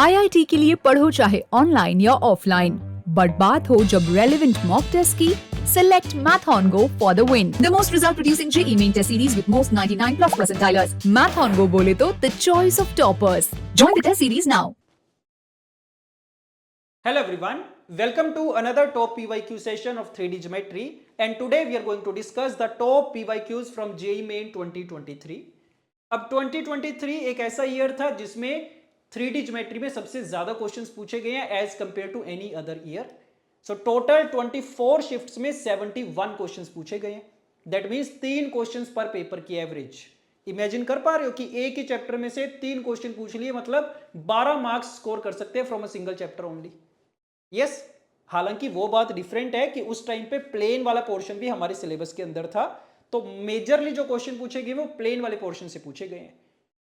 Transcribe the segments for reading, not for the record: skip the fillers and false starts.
IIT के लिए पढ़ो चाहे ऑनलाइन या ऑफलाइन, बट बात हो जब रेलेवेंट मॉक टेस्ट की, select Mathon Go for the win. The most result producing JEE main test series with most 99 plus percentilers. Mathon Go बोले तो the choice of toppers. Join the test series now. Hello everyone, welcome to another top PYQ session of 3D Geometry, and today we are going to discuss the top PYQs from JEE Main 2023. अब 2023 एक ऐसा year था जिसमें 3D Geometry में सबसे ज्यादा questions पूछे गए हैं as compare to any other year. So total 24 shifts में 71 क्वेश्चंस पूछे गए हैं. That means 3 questions per paper की एवरेज. इमेजिन कर पा रहे हो कि एक ही चैप्टर में से 3 क्वेश्चन पूछ लिए, मतलब 12 मार्क्स स्कोर कर सकते हैं from a single chapter only. Yes, हालांकि वो बात डिफरेंट है कि उस टाइम पे प्लेन वाला पोर्शन भी हमारे सिलेबस के अंदर था, तो मेजरली जो क्वेश्चन पूछे गए वो प्लेन वाले पोर्शन से पूछे गए हैं.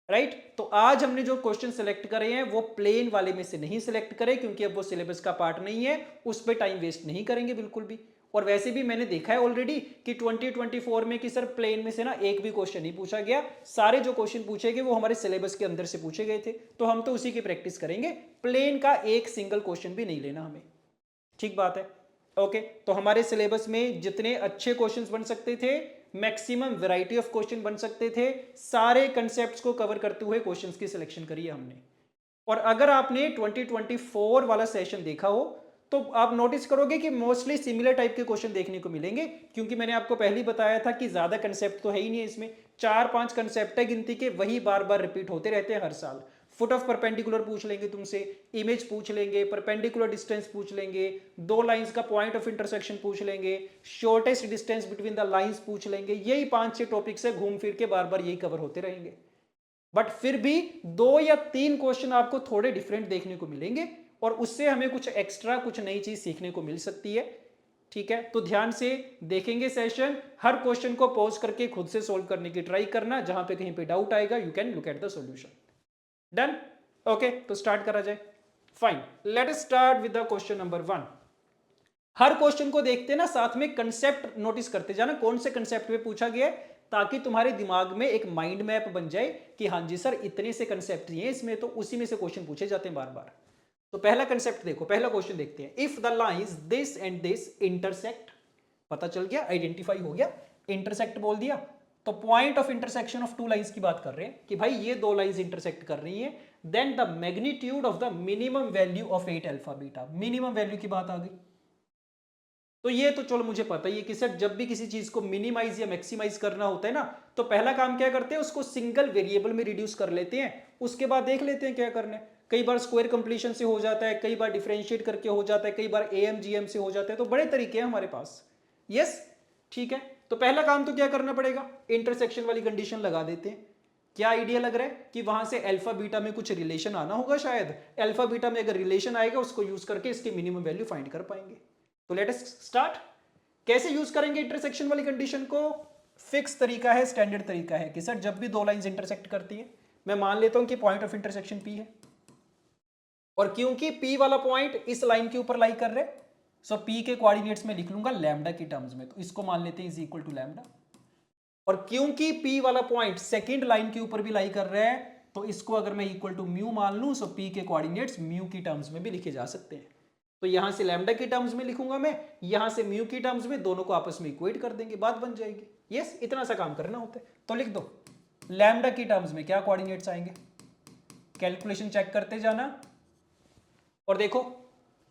राइट, तो आज हमने जो क्वेश्चन सिलेक्ट करे हैं वो प्लेन वाले में से नहीं सिलेक्ट करे, क्योंकि अब वो सिलेबस का पार्ट नहीं है, उस पर टाइम वेस्ट नहीं करेंगे बिल्कुल भी. और वैसे भी मैंने देखा है ऑलरेडी कि 2024 में कि सर प्लेन में से ना एक भी क्वेश्चन नहीं पूछा गया, सारे जो क्वेश्चन पूछे गए वो हमारे सिलेबस के अंदर से पूछे गए थे, तो हम तो उसी की प्रैक्टिस करेंगे. प्लेन का एक सिंगल क्वेश्चन भी नहीं लेना हमें. ठीक बात है. ओके, तो हमारे सिलेबस में जितने अच्छे क्वेश्चंस बन सकते थे, मैक्सिमम वैरायटी ऑफ क्वेश्चन बन सकते थे, सारे कंसेप्ट्स को कवर करते हुए क्वेश्चंस की सिलेक्शन करी है हमने. और अगर आपने 2024 वाला सेशन देखा हो तो आप नोटिस करोगे कि मोस्टली सिमिलर टाइप के क्वेश्चन देखने को मिलेंगे, क्योंकि मैंने आपको पहले ही बताया था कि ज्यादा कंसेप्ट तो है ही नहीं है इसमें. 4-5 कंसेप्ट है गिनती के, वही बार बार रिपीट होते रहते हैं हर साल. फुट ऑफ परपेंडिकुलर पूछ लेंगे तुमसे, इमेज पूछ लेंगे, परपेंडिकुलर डिस्टेंस पूछ लेंगे, दो लाइंस का पॉइंट ऑफ इंटरसेक्शन पूछ लेंगे, shortest distance between the lines पूछ लेंगे. यही 5-6 टॉपिक्स है, घूम फिर के बार बार यही कवर होते रहेंगे. बट फिर भी 2 या 3 क्वेश्चन आपको थोड़े डिफरेंट देखने को मिलेंगे, और उससे हमें कुछ एक्स्ट्रा, कुछ नई चीज सीखने को मिल सकती है. ठीक है, तो ध्यान से देखेंगे सेशन. हर क्वेश्चन को पॉज करके खुद से सोल्व करने की ट्राई करना. जहां पे कहीं पे डाउट आएगा you can look at the solution. Done. Okay, तो स्टार्ट करा जाए. Fine, let us start with the question number 1. Her question को देखते ना, साथ में कंसेप्ट नोटिस करते जाना, कौन से कंसेप्ट पे पूछा गया है, ताकि तुम्हारे दिमाग में एक माइंड मैप बन जाए कि हाँ जी सर इतने से कंसेप्ट हैं इसमें, तो उसी में से क्वेश्चन पूछे जाते हैं बार बार. तो पहला कंसेप्ट देखो, पहला क्वेश्चन देखते हैं. If the lines this and this intersect, पता चल गया, आइडेंटिफाई हो गया, इंटरसेक्ट बोल दिया, तो point of intersection of two lines की बात कर रहे हैं कि भाई ये दो लाइंस इंटरसेक्ट कर रही हैं. Then the magnitude of the minimum value of 8 alpha beta, minimum value की बात आ गई. तो ये तो चलो मुझे पता ही है कि सर जब भी किसी चीज को मिनिमाइज या मैक्सिमाइज करना होता है ना, तो पहला काम क्या करते हैं, उसको सिंगल वेरिएबल में रिड्यूस कर लेते हैं, उसके बाद देख लेते हैं क्या करना है. कई बार स्क्वायर कंप्लीशन से हो जाता है, कई बार डिफरेंशिएट करके हो जाता है, कई बार AMGM से हो जाता है, तो बड़े तरीके हैं हमारे पास. यस, ठीक है, तो पहला काम तो क्या करना पड़ेगा, इंटरसेक्शन वाली कंडीशन लगा देते हैं. क्या आइडिया लग रहा है कि वहां से अल्फा बीटा में कुछ रिलेशन आना होगा, शायद अल्फा बीटा में अगर रिलेशन आएगा उसको यूज करके इसकी मिनिमम वैल्यू फाइंड कर पाएंगे. तो लेट अस स्टार्ट. कैसे यूज करेंगे इंटरसेक्शन वाली कंडीशन को? फिक्स तरीका है, स्टैंडर्ड तरीका है कि सर जब भी दो लाइंस इंटरसेक्ट करती है, मैं मान लेता हूं कि पॉइंट ऑफ इंटरसेक्शन P है, और क्योंकि P वाला पॉइंट इस लाइन के ऊपर लाई कर रहे, सो P के कोऑर्डिनेट्स में लिख लूंगा लैम्डा की टर्म्स में, तो इसको मान लेते हैं इज इक्वल टू लैम्डा. और क्योंकि P वाला पॉइंट सेकंड लाइन के ऊपर भी लाई कर रहा है, तो इसको अगर मैं इक्वल टू म्यू मान लूं, सो P के कोऑर्डिनेट्स म्यू की टर्म्स में भी लिखे जा सकते हैं. तो यहां से लैम्डा की टर्म्स में लिखूंगा मैं, यहां से म्यू की टर्म्स में, दोनों को आपस में इक्वेट कर देंगे, बात बन जाएगी. यस, इतना सा काम करना होता है. तो लिख दो लैम्डा की टर्म्स में क्या कोऑर्डिनेट्स आएंगे, कैलकुलेशन चेक करते जाना. और देखो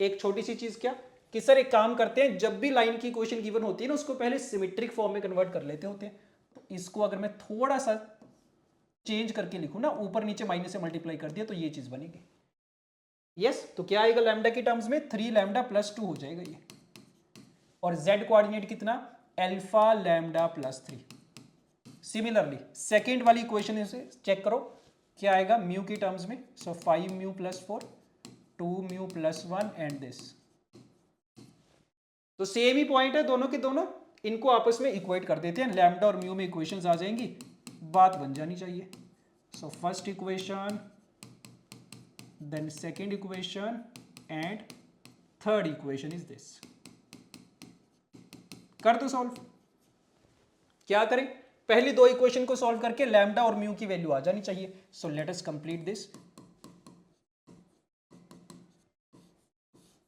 एक छोटी सी चीज क्या कि सर एक काम करते हैं, जब भी लाइन की इक्वेशन गिवन होती है ना, उसको पहले सिमेट्रिक फॉर्म में कन्वर्ट कर लेते होते हैं. तो इसको अगर मैं थोड़ा सा चेंज करके लिखूं ना, ऊपर नीचे माइनस से मल्टीप्लाई कर दिया, तो ये चीज बनेगी. यस, तो क्या आएगा लैम्डा की टर्म्स में, 3 लैम्डा प्लस 2 हो जाएगा ये. और z कोऑर्डिनेट कितना, alpha lambda plus 3. Similarly second वाली इक्वेशन से चेक करो क्या आएगा म्यू की टर्म्स में, सो 5 mu plus 4, 2 mu plus 1 and this. तो सेम ही पॉइंट है दोनों के दोनों, इनको आपस में इक्वेट कर देते हैं, लैम्डा और म्यू में इक्वेशंस आ जाएंगी, बात बन जानी चाहिए. सो first equation, then second equation and third equation is this. कर दो सॉल्व. क्या करें, पहली दो इक्वेशन को सॉल्व करके लैम्डा और म्यू की वैल्यू आ जानी चाहिए. So let us complete this.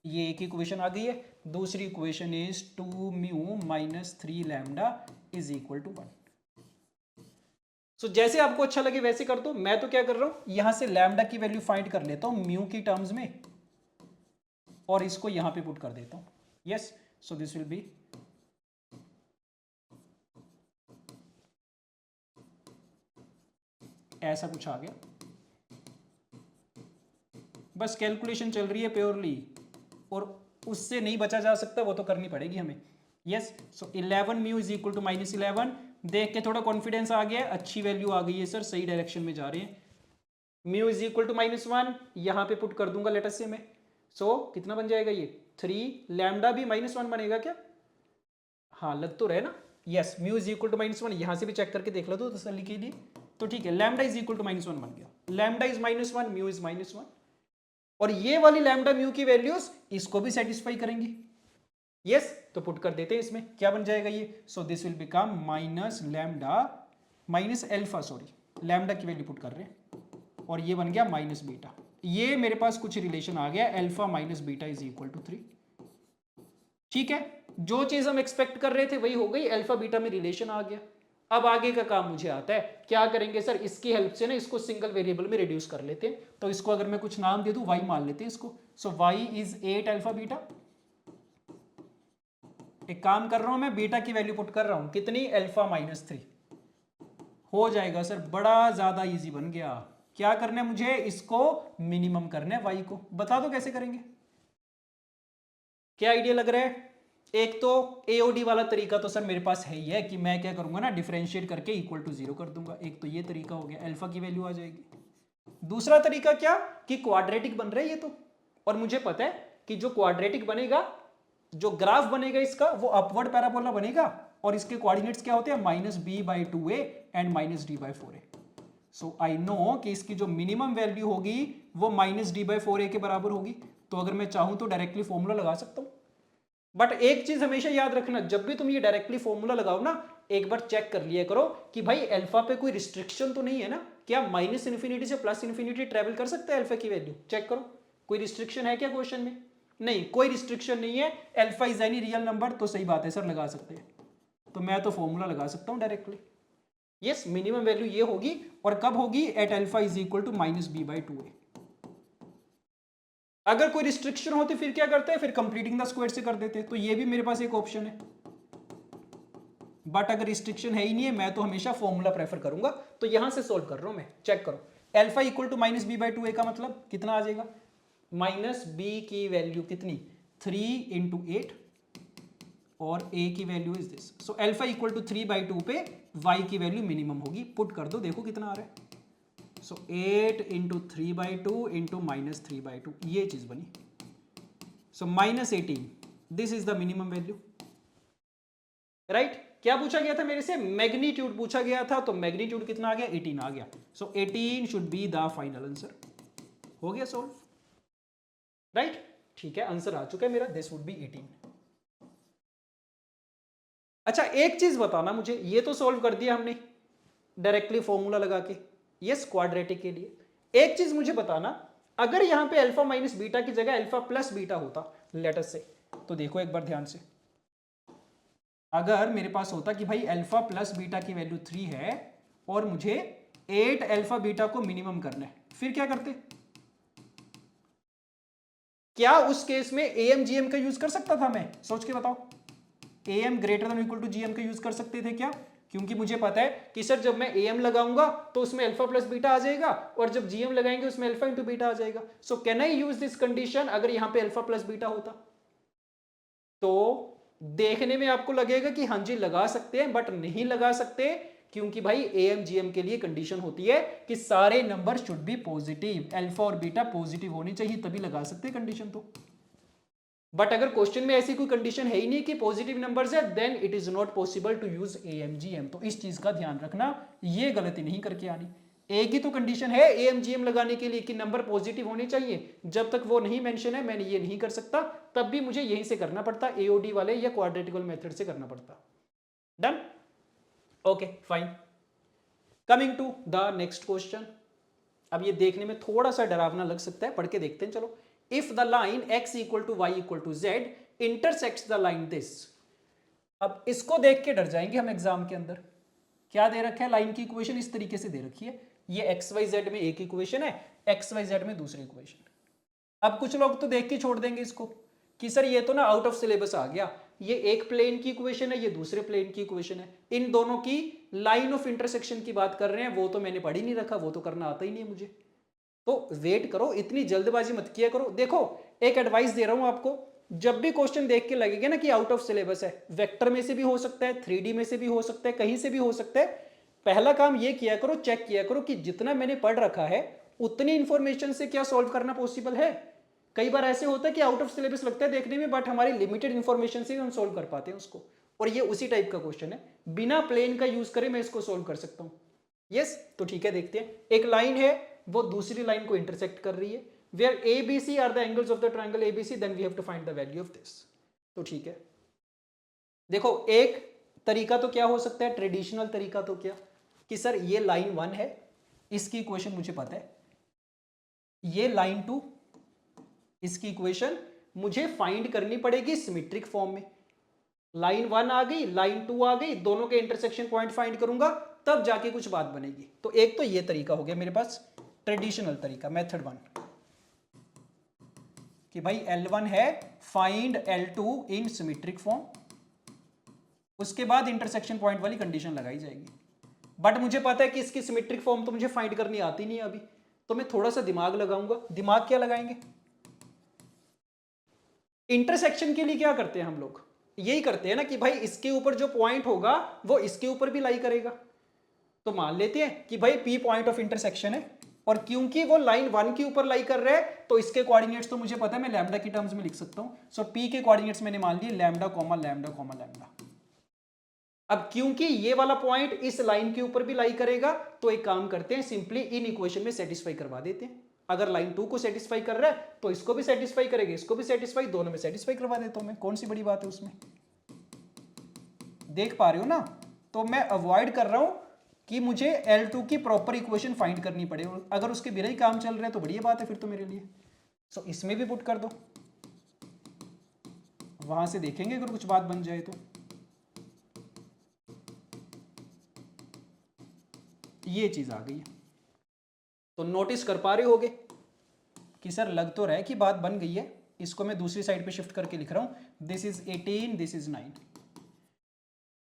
ये एक इक्वेशन आ गई है। दूसरी equation is 2 mu minus 3 lambda is equal to 1। So जैसे आपको अच्छा लगे वैसे कर दो। मैं तो क्या कर रहा हूं, यहां से लैम्डा की वैल्यू फाइंड कर लेता हूं म्यू की टर्म्स में और इसको यहां पे पुट कर देता हूं। Yes, so this will be ऐसा कुछ आ गया। बस कैलकुलेशन चल रही है प्योरली और उससे नहीं बचा जा सकता, वो तो करनी पड़ेगी हमें। Yes, so 11 mu is equal to -11। देख के थोड़ा कॉन्फिडेंस आ गया, अच्छी वैल्यू आ गई है सर, सही डायरेक्शन में जा रहे हैं। म्यू इज इक्वल टू -1 यहां पे पुट कर दूंगा लेटर से मैं। सो कितना बन जाएगा ये 3 लैम्डा भी -1 बनेगा क्या? हाँ लग तो रहे ना। Yes, mu is equal to -1 यहां से भी चेक करके देख लो तो तसल्ली के लिए। तो ठीक है, लैम्डा इज इक्वल टू -1 बन गया। लैम्डा इज -1, म्यू इज -1 और ये वाली लैम्डा म्यू की वैल्यूज इसको भी सेटिस्फाई करेंगी। यस, तो पुट कर देते हैं इसमें, क्या बन जाएगा ये? So this will become minus lambda minus alpha, sorry lambda की वैल्यू पुट कर रहे हैं और ये बन गया माइनस बीटा। ये मेरे पास कुछ रिलेशन आ गया, alpha minus beta is equal to 3। ठीक है, जो चीज हम एक्सपेक्ट कर रहे थे वही हो गई, अल्फा बीटा में रिलेशन आ गया। अब आगे का काम मुझे आता है, क्या करेंगे सर, इसकी हेल्प से ना इसको सिंगल वेरिएबल में रिड्यूस कर लेते हैं। तो इसको अगर मैं कुछ नाम दे दूं, y मान लेते हैं इसको। सो y इज 8 अल्फा बीटा। एक काम कर रहा हूं मैं, बीटा की वैल्यू पुट कर रहा हूं, कितनी? अल्फा -3 हो जाएगा सर, बड़ा ज्यादा इजी बन गया। क्या करना है मुझे? इसको मिनिमम करना है y को। बता दो कैसे करेंगे, क्या आइडिया लग रहा है? एक तो एओडी वाला तरीका तो सर मेरे पास है ही है कि मैं क्या करूंगा ना, डिफरेंशिएट करके इक्वल टू 0 कर दूंगा। एक तो ये तरीका हो गया, अल्फा की वैल्यू आ जाएगी। दूसरा तरीका क्या कि क्वाड्रेटिक बन रहा है ये तो, और मुझे पता है कि जो क्वाड्रेटिक बनेगा, जो ग्राफ बनेगा इसका, वो अपवर्ड पैराबोला बनेगा और इसके कोऑर्डिनेट्स क्या होते हैं? -b/2a and -d/4a। So I know कि इसकी जो मिनिमम वैल्यू होगी वो -d/4a के बराबर होगी। तो अगर मैं चाहूं तो डायरेक्टली फॉर्मूला लगा सकता हूं। बट एक चीज हमेशा याद रखना, जब भी तुम ये डायरेक्टली फॉर्मूला लगाओ ना, एक बार चेक कर लिया करो कि भाई अल्फा पे कोई रिस्ट्रिक्शन तो नहीं है ना। क्या -∞ से +∞ ट्रेवल कर सकता है अल्फा की वैल्यू? चेक करो, कोई रिस्ट्रिक्शन है क्या क्वेश्चन में? नहीं, कोई रिस्ट्रिक्शन नहीं है। Alpha is any real number, तो सही बात है सर, लगा सकते हैं। तो मैं तो फॉर्मूला लगा सकता हूं डायरेक्टली। यस, मिनिमम वैल्यू ये होगी, और कब होगी? At alpha is equal to -b/2a। अगर कोई रिस्ट्रिक्शन होती फिर क्या करते हैं? फिर कंप्लीटिंग द स्क्वायर से कर देते हैं। तो ये भी मेरे पास एक ऑप्शन है। बट अगर रिस्ट्रिक्शन है ही नहीं है, मैं तो हमेशा फॉर्मूला प्रेफर करूंगा। तो यहां से सोल्व कर रहा हूं मैं, चेक करो। अल्फा इक्वल टू -b/2a का मतलब कितना आ जाएगा? -b की वैल्यू कितनी? 3 × 8 और a की value is this. So alpha equal to 3/2 पे y की वैल्यू मिनिमम होगी। पुट कर दो, देखो कितना आ रहा है। सो 8 × 3/2 × -3/2, ये चीज बनी। सो -18, this is the minimum value, right? क्या पूछा गया था मेरे से? मैग्नीट्यूड पूछा गया था, तो मैग्नीट्यूड कितना आ गया? 18 आ गया। सो 18 should be the final answer. हो गया सोल्व, राइट? ठीक है, आंसर आ चुका है मेरा, दिस वुड बी 18। अच्छा, एक चीज बताना मुझे, ये तो सोल्व कर दिया हमने डायरेक्टली फॉर्मूला लगा के, यस, क्वाड्रेटिक के लिए। एक चीज मुझे बताना, अगर यहां पे अल्फा माइनस बीटा की जगह अल्फा प्लस बीटा होता लेटर से, तो देखो एक बार ध्यान से, अगर मेरे पास होता कि भाई अल्फा प्लस बीटा की वैल्यू 3 है और मुझे 8 अल्फा बीटा को मिनिमम करना है, फिर क्या करते? क्या उस केस में एम जीएम का यूज कर सकता था मैं? सोच के बताओ, M greater than equal to GM का यूज कर सकते थे क्या? क्योंकि मुझे पता है कि सर जब मैं एम लगाऊंगा तो उसमें अल्फा प्लस बीटा आ जाएगा, और जब जीएम लगाएंगे उसमें अल्फा इंटू बीटा आ जाएगा। So can I use this condition अगर यहां पे अल्फा प्लस बीटा होता? तो देखने में आपको लगेगा कि हाँ जी लगा सकते हैं, बट नहीं लगा सकते, क्योंकि भाई एम जीएम के लिए कंडीशन होती है कि सारे number should be positive, alpha और बीटा पॉजिटिव होने चाहिए, तभी लगा सकते हैं कंडीशन। तो बट अगर क्वेश्चन में ऐसी कोई कंडीशन है ही नहीं कि पॉजिटिव नंबर्स है, then it is not possible to use AMGM. तो इस चीज का ध्यान रखना, ये गलती नहीं करके आनी। एक ही तो कंडीशन है एएमजीएम लगाने के लिए कि नंबर पॉजिटिव होने चाहिए, जब तक वो नहीं मेंशन है मैंने ये नहीं कर सकता, तब भी मुझे यहीं से करना पड़ता, एओडी वाले या क्वाड्रेटिकल मेथड से करना पड़ता। Done, okay fine. Coming to the next question. अब ये देखने में थोड़ा सा डरावना लग सकता है, पढ़ के देखते हैं। चलो, if the line x equal to Y equal to Z intersects the line this. अब इसको देख के डर जाएंगे हम एग्जाम के अंदर। क्या दे रखा है, लाइन की इक्वेशन इस तरीके से दे रखी है, ये एक्स वाई जेड में एक इक्वेशन है, एक्स वाई जेड में दूसरी इक्वेशन। अब कुछ लोग तो देख के छोड़ देंगे इसको कि सर ये तो ना आउट ऑफ सिलेबस आ गया, ये एक प्लेन की इक्वेशन है, ये दूसरे प्लेन की इक्वेशन है, इन दोनों की लाइन ऑफ इंटरसेक्शन की बात कर रहे हैं, वो तो मैंने पढ़ ही नहीं रखा, वो तो करना आता ही नहीं है मुझे। तो वेट करो, इतनी जल्दबाजी मत किया करो। देखो एक एडवाइस दे रहा हूं आपको, जब भी क्वेश्चन देख के लगेगा ना कि आउट ऑफ सिलेबस है, वेक्टर में से भी हो सकता है, 3D में से भी हो सकता है, कहीं से भी हो सकता है, पहला काम ये किया करो, चेक किया करो कि जितना मैंने पढ़ रखा है उतनी इंफॉर्मेशन से क्या सॉल्व करना पॉसिबल है। कई बार ऐसे होता है कि आउट ऑफ सिलेबस लगता है देखने में, बट हमारी लिमिटेड इंफॉर्मेशन से हम सॉल्व कर पाते हैं उसको, और ये उसी टाइप का क्वेश्चन है, बिना प्लेन का यूज करे मैं इसको सॉल्व कर सकता हूं। यस, तो ठीक है, देखते हैं। एक लाइन है, वो दूसरी लाइन को इंटरसेक्ट कर रही है, where ABC are the angles of the triangle ABC, then we have to find the value of this. तो ठीक है, देखो एक तरीका तो क्या हो सकता है, ट्रेडिशनल तरीका तो क्या कि सर ये लाइन 1 है, इसकी इक्वेशन मुझे पता है, ये लाइन 2, इसकी इक्वेशन मुझे फाइंड करनी पड़ेगी सिमेट्रिक फॉर्म में। लाइन 1 आ गई, लाइन 2 आ गई, दोनों के इंटरसेक्शन पॉइंट फाइंड करूंगा, तब जाके कुछ बात बनेगी। तो एक तो ये तरीका हो गया मेरे पास, ट्रेडिशनल तरीका, मेथड 1, कि भाई L1 है, फाइंड L2 इन सिमेट्रिक फॉर्म, उसके बाद इंटरसेक्शन पॉइंट वाली कंडीशन लगाई जाएगी। बट मुझे पता है कि इसकी सिमेट्रिक फॉर्म तो मुझे फाइंड करनी आती नहीं है अभी, तो मैं थोड़ा सा दिमाग लगाऊंगा। दिमाग क्या लगाएंगे, इंटरसेक्शन के लिए क्या करते हैं हम लोग, यही करते हैं ना कि भाई इसके ऊपर जो पॉइंट होगा वो इसके ऊपर भी लाई करेगा। तो मान लेते हैं कि भाई P पॉइंट ऑफ इंटरसेक्शन है, और क्योंकि वो लाइन 1 के ऊपर लाई कर रहा है तो इसके कोऑर्डिनेट्स तो मुझे पता है, मैं लैम्डा की टर्म्स में लिख सकता हूं। सो P के कोऑर्डिनेट्स मैंने मान लिए lambda comma lambda comma lambda. अब क्योंकि ये वाला पॉइंट इस लाइन के ऊपर भी लाई करेगा, तो एक काम करते हैं, सिंपली इन इक्वेशन में सेटिस्फाई करवा देते हैं। अगर लाइन 2 को सेटिस्फाई कर रहा है तो इसको भी सेटिस्फाई करेगा, इसको भी सेटिस्फाई, दोनों में सेटिस्फाई करवा देता हूं मैं, कौन सी बड़ी बात है उसमें। देख पा रहे हो ना, तो मैं अवॉइड कर रहा हूं कि मुझे L2 की प्रॉपर इक्वेशन फाइंड करनी पड़े, अगर उसके बिना ही काम चल रहा है तो बढ़िया बात है फिर तो मेरे लिए। सो इसमें भी पुट कर दो, वहां से देखेंगे अगर कुछ बात बन जाए तो। ये चीज आ गई है, तो नोटिस कर पा रहे होगे कि सर लग तो रहा है कि बात बन गई है। इसको मैं दूसरी साइड पे शिफ्ट करके लिख रहा हूं, दिस इज 18, दिस इज 9।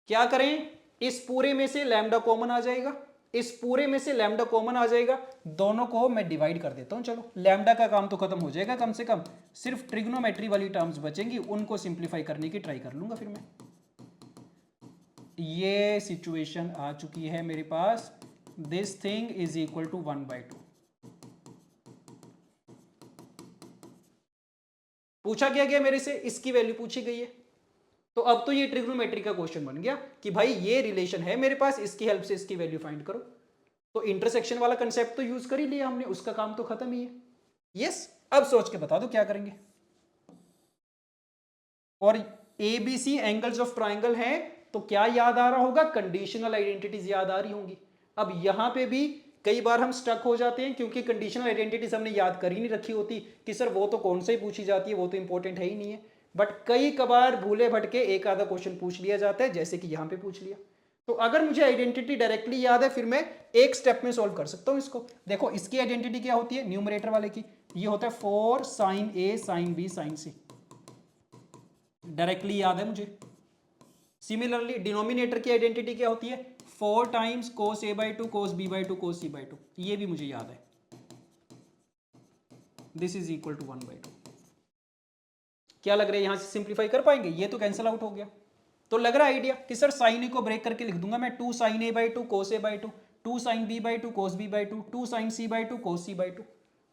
क्या करें, इस पूरे में से लैम्डा कॉमन आ जाएगा, इस पूरे में से लैम्डा कॉमन आ जाएगा, दोनों को मैं डिवाइड कर देता हूं। चलो लैम्डा का काम तो खत्म हो जाएगा, कम से कम सिर्फ ट्रिग्नोमेट्री वाली टर्म्स बचेंगी, उनको सिंप्लीफाई करने की ट्राई कर लूंगा फिर मैं। ये सिचुएशन आ चुकी है मेरे पास, this thing is equal to 1/2। पूछा क्या गया मेरे से, इसकी वैल्यू पूछी गई है, तो अब तो ये ट्रिग्नोमेट्री का क्वेश्चन बन गया कि भाई ये रिलेशन है मेरे पास, इसकी हेल्प से इसकी वैल्यू फाइंड करो। तो इंटरसेक्शन वाला कंसेप्ट तो यूज कर ही लिया हमने, उसका काम तो खत्म ही है। यस, अब सोच के बता दो क्या करेंगे। और ABC एंगल्स ऑफ ट्राइंगल है, तो क्या याद आ रहा होगा, कंडीशनल आइडेंटिटीज याद आ रही होंगी। अब यहां पे भी कई बार हम स्टक हो जाते हैं, क्योंकि कंडीशनल आइडेंटिटीज हमने याद कर ही नहीं रखी होती कि सर वो तो कौन से ही पूछी जाती है, वो तो इंपॉर्टेंट है ही नहीं है। बट कई कबार भूले भटके एक आधा क्वेश्चन पूछ लिया जाता है, जैसे कि यहां पे पूछ लिया। तो अगर मुझे आइडेंटिटी डायरेक्टली याद है, फिर मैं एक स्टेप में सॉल्व कर सकता हूं इसको। देखो इसकी आइडेंटिटी क्या होती है, न्यूमरेटर वाले की, ये होता है 4 sin A sin B sin C, directly याद है मुझे। सिमिलरली डिनोमिनेटर की आइडेंटिटी क्या होती है, 4 times cos A/2 cos B/2 cos C/2, ये भी मुझे याद है, दिस इज इक्वल टू 1/2। क्या लग रहा है यहां से सिंप्लीफाई कर पाएंगे, ये तो कैंसिल आउट हो गया। तो लग रहा है आइडिया कि सर साइन ए को ब्रेक करके लिख दूंगा मैं, 2 sin A/2 cos A/2, 2 sin B/2 cos B/2, 2 sin C/2 cos C/2।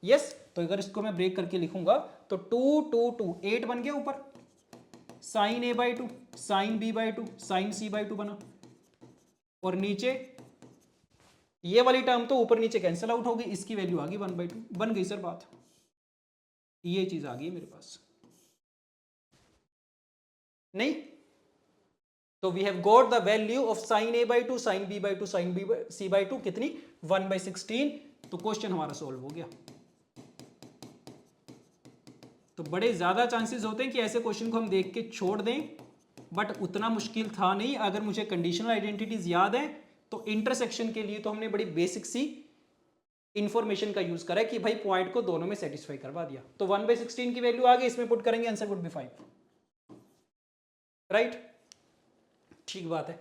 Yes, तो अगर इसको मैं ब्रेक करके लिखूंगा तो 2 2 2 8 बन गया ऊपर, sin A/2 sin B/2 sin C/2 बना, और नीचे ये वाली टर्म तो ऊपर नीचे कैंसिल आउट हो गई, इसकी वैल्यू आ गई 1/2। बन गई सर बात, ये चीज आ गई मेरे पास, नहीं? तो we have got the value of sin A/2 sin B/2 sin C/2 कितनी, 1/16। तो क्वेश्चन हमारा सॉल्व हो गया। तो बड़े ज़्यादा चांसेस होते हैं कि ऐसे क्वेश्चन को हम देख के छोड़ दें, बट उतना मुश्किल था नहीं। अगर मुझे कंडीशनल आइडेंटिटीज याद है तो इंटरसेक्शन के लिए तो हमने बड़ी बेसिक सी इंफॉर्मेशन का यूज करा है कि भाई पॉइंट को दोनों में सेटिस्फाई करवा दिया। तो 1/16 की वैल्यू आ गई, इसमें पुट करेंगे, आंसर वुड बी 5। राइट, ठीक बात है।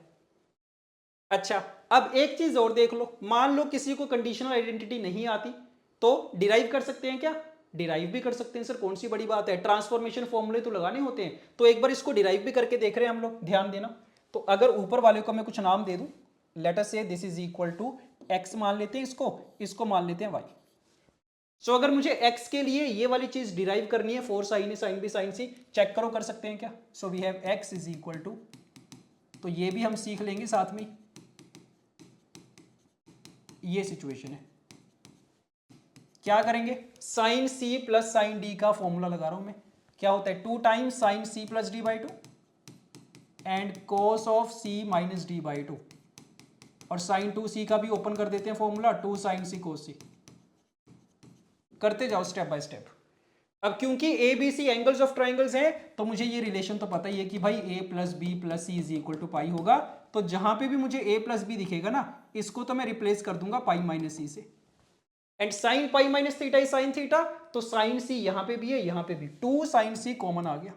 अच्छा, अब एक चीज और देख लो, मान लो किसी को कंडीशनल आइडेंटिटी नहीं आती तो डिराइव कर सकते हैं क्या? डिराइव भी कर सकते हैं सर, कौन सी बड़ी बात है, ट्रांसफॉर्मेशन फॉर्मूले तो लगाने होते हैं। तो एक बार इसको डिराइव भी करके देख रहे हैं हम लोग, ध्यान देना। तो अगर ऊपर वाले को मैं कुछ नाम दे दूं, let us say this is equal to x मान लेते हैं, इसको मान लेते हैं y। सो अगर मुझे x के लिए ये वाली चीज डिराइव करनी है, 4 sin a sin b sin c, check करो कर सकते हैं क्या? So we have x is equal to, तो ये भी हम सीख लेंगे साथ में, ये सिचुएशन है। क्या करेंगे, sine C plus sine D का फॉर्मूला लगा रहा हूं मैं। क्या होता है, 2 times sine C plus D by 2 and cos of C minus D by 2, और साइन 2c का भी ओपन कर देते हैं फॉर्मूला, 2 साइन सी कोस सी। करते जाओ स्टेप बाय स्टेप। अब क्योंकि A B C angles of triangles हैं तो मुझे ये रिलेशन तो पता ही है कि भाई a plus B plus C is equal to pi होगा। तो जहां पे भी मुझे a प्लस बी दिखेगा ना, इसको तो मैं रिप्लेस कर दूंगा पाई माइनस सी से। And sine pi minus theta is sine theta, तो साइन सी यहां पे भी है, यहां पे भी, 2 साइन सी कॉमन आ गया।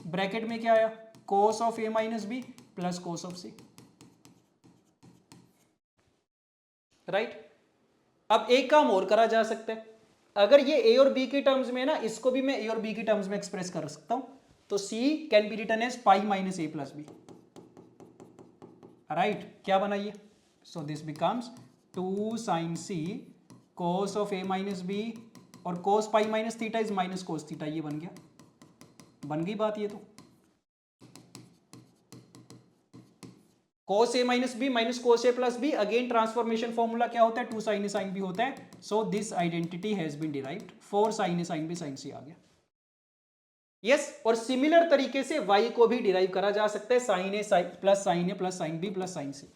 ब्रैकेट में क्या आया, cos of A minus B plus cos of C. Right, अब एक काम और करा जा सकता है, अगर ये ए और बी के टर्म्स में है ना, इसको भी मैं ए और बी के टर्म्स में एक्सप्रेस कर सकता हूं। तो C can be written as pi minus A plus B. Right, क्या बनाइए, so this becomes 2 sine C cos of A minus B, और cos pi minus theta is minus cos theta, ये बन गया, बन गई बात ये तो। cos a minus B minus cos a plus B, again transformation formula क्या होता है, 2 sin a sin b होता है। So this identity has been derived, 4 sin a sin b sin c आ गया। यस, और सिमिलर तरीके से y को भी डिराइव करा जा सकता है, sin a plus sin a plus sin b plus sin c।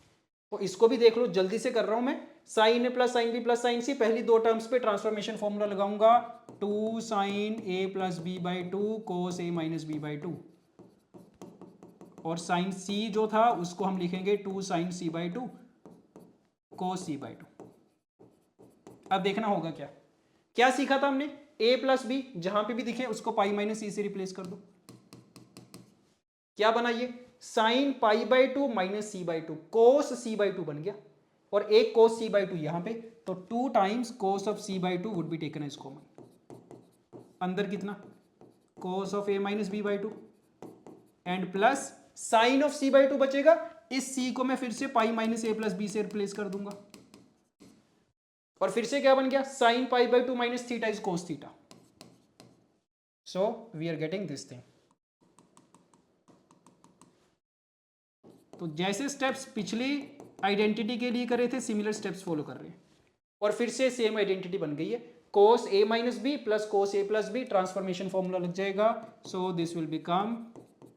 तो इसको भी देख लो, जल्दी से कर रहा हूं मैं, sin a plus sin b plus sin c, पहली दो टर्म्स पे ट्रांसफॉर्मेशन फॉर्मूला लगाऊंगा, 2 sin a plus b by 2 cos a minus b by 2, और साइन c जो था उसको हम लिखेंगे 2 sine c by 2 cos c by 2। अब देखना होगा क्या क्या सीखा था हमने, a प्लस बी जहां पे भी दिखे उसको पाई माइनस सी से रिप्लेस कर दो। क्या बनाइए, sine pi by 2 minus C by 2, cos C by 2 बन गया, और एक कोस सी बाई 2 यहां पे, तो 2 times cos of C by 2 would be taken as common. अंदर कितना, cos of A minus B by 2 and plus sine of C by 2 बचेगा, इस सी को मैं फिर से pi minus A plus B से रिप्लेस कर दूंगा, और फिर से क्या बन गया, sine pi by 2 minus theta is cos theta. So we are getting this thing. तो जैसे स्टेप्स पिछली आइडेंटिटी के लिए करे थे, सिमिलर स्टेप्स फॉलो कर रहे हैं, और फिर से सेम आइडेंटिटी बन गई है, कोस ए माइनस बी प्लस कोस ए प्लस बी, ट्रांसफॉर्मेशन फॉर्मूला लग जाएगा। सो this will become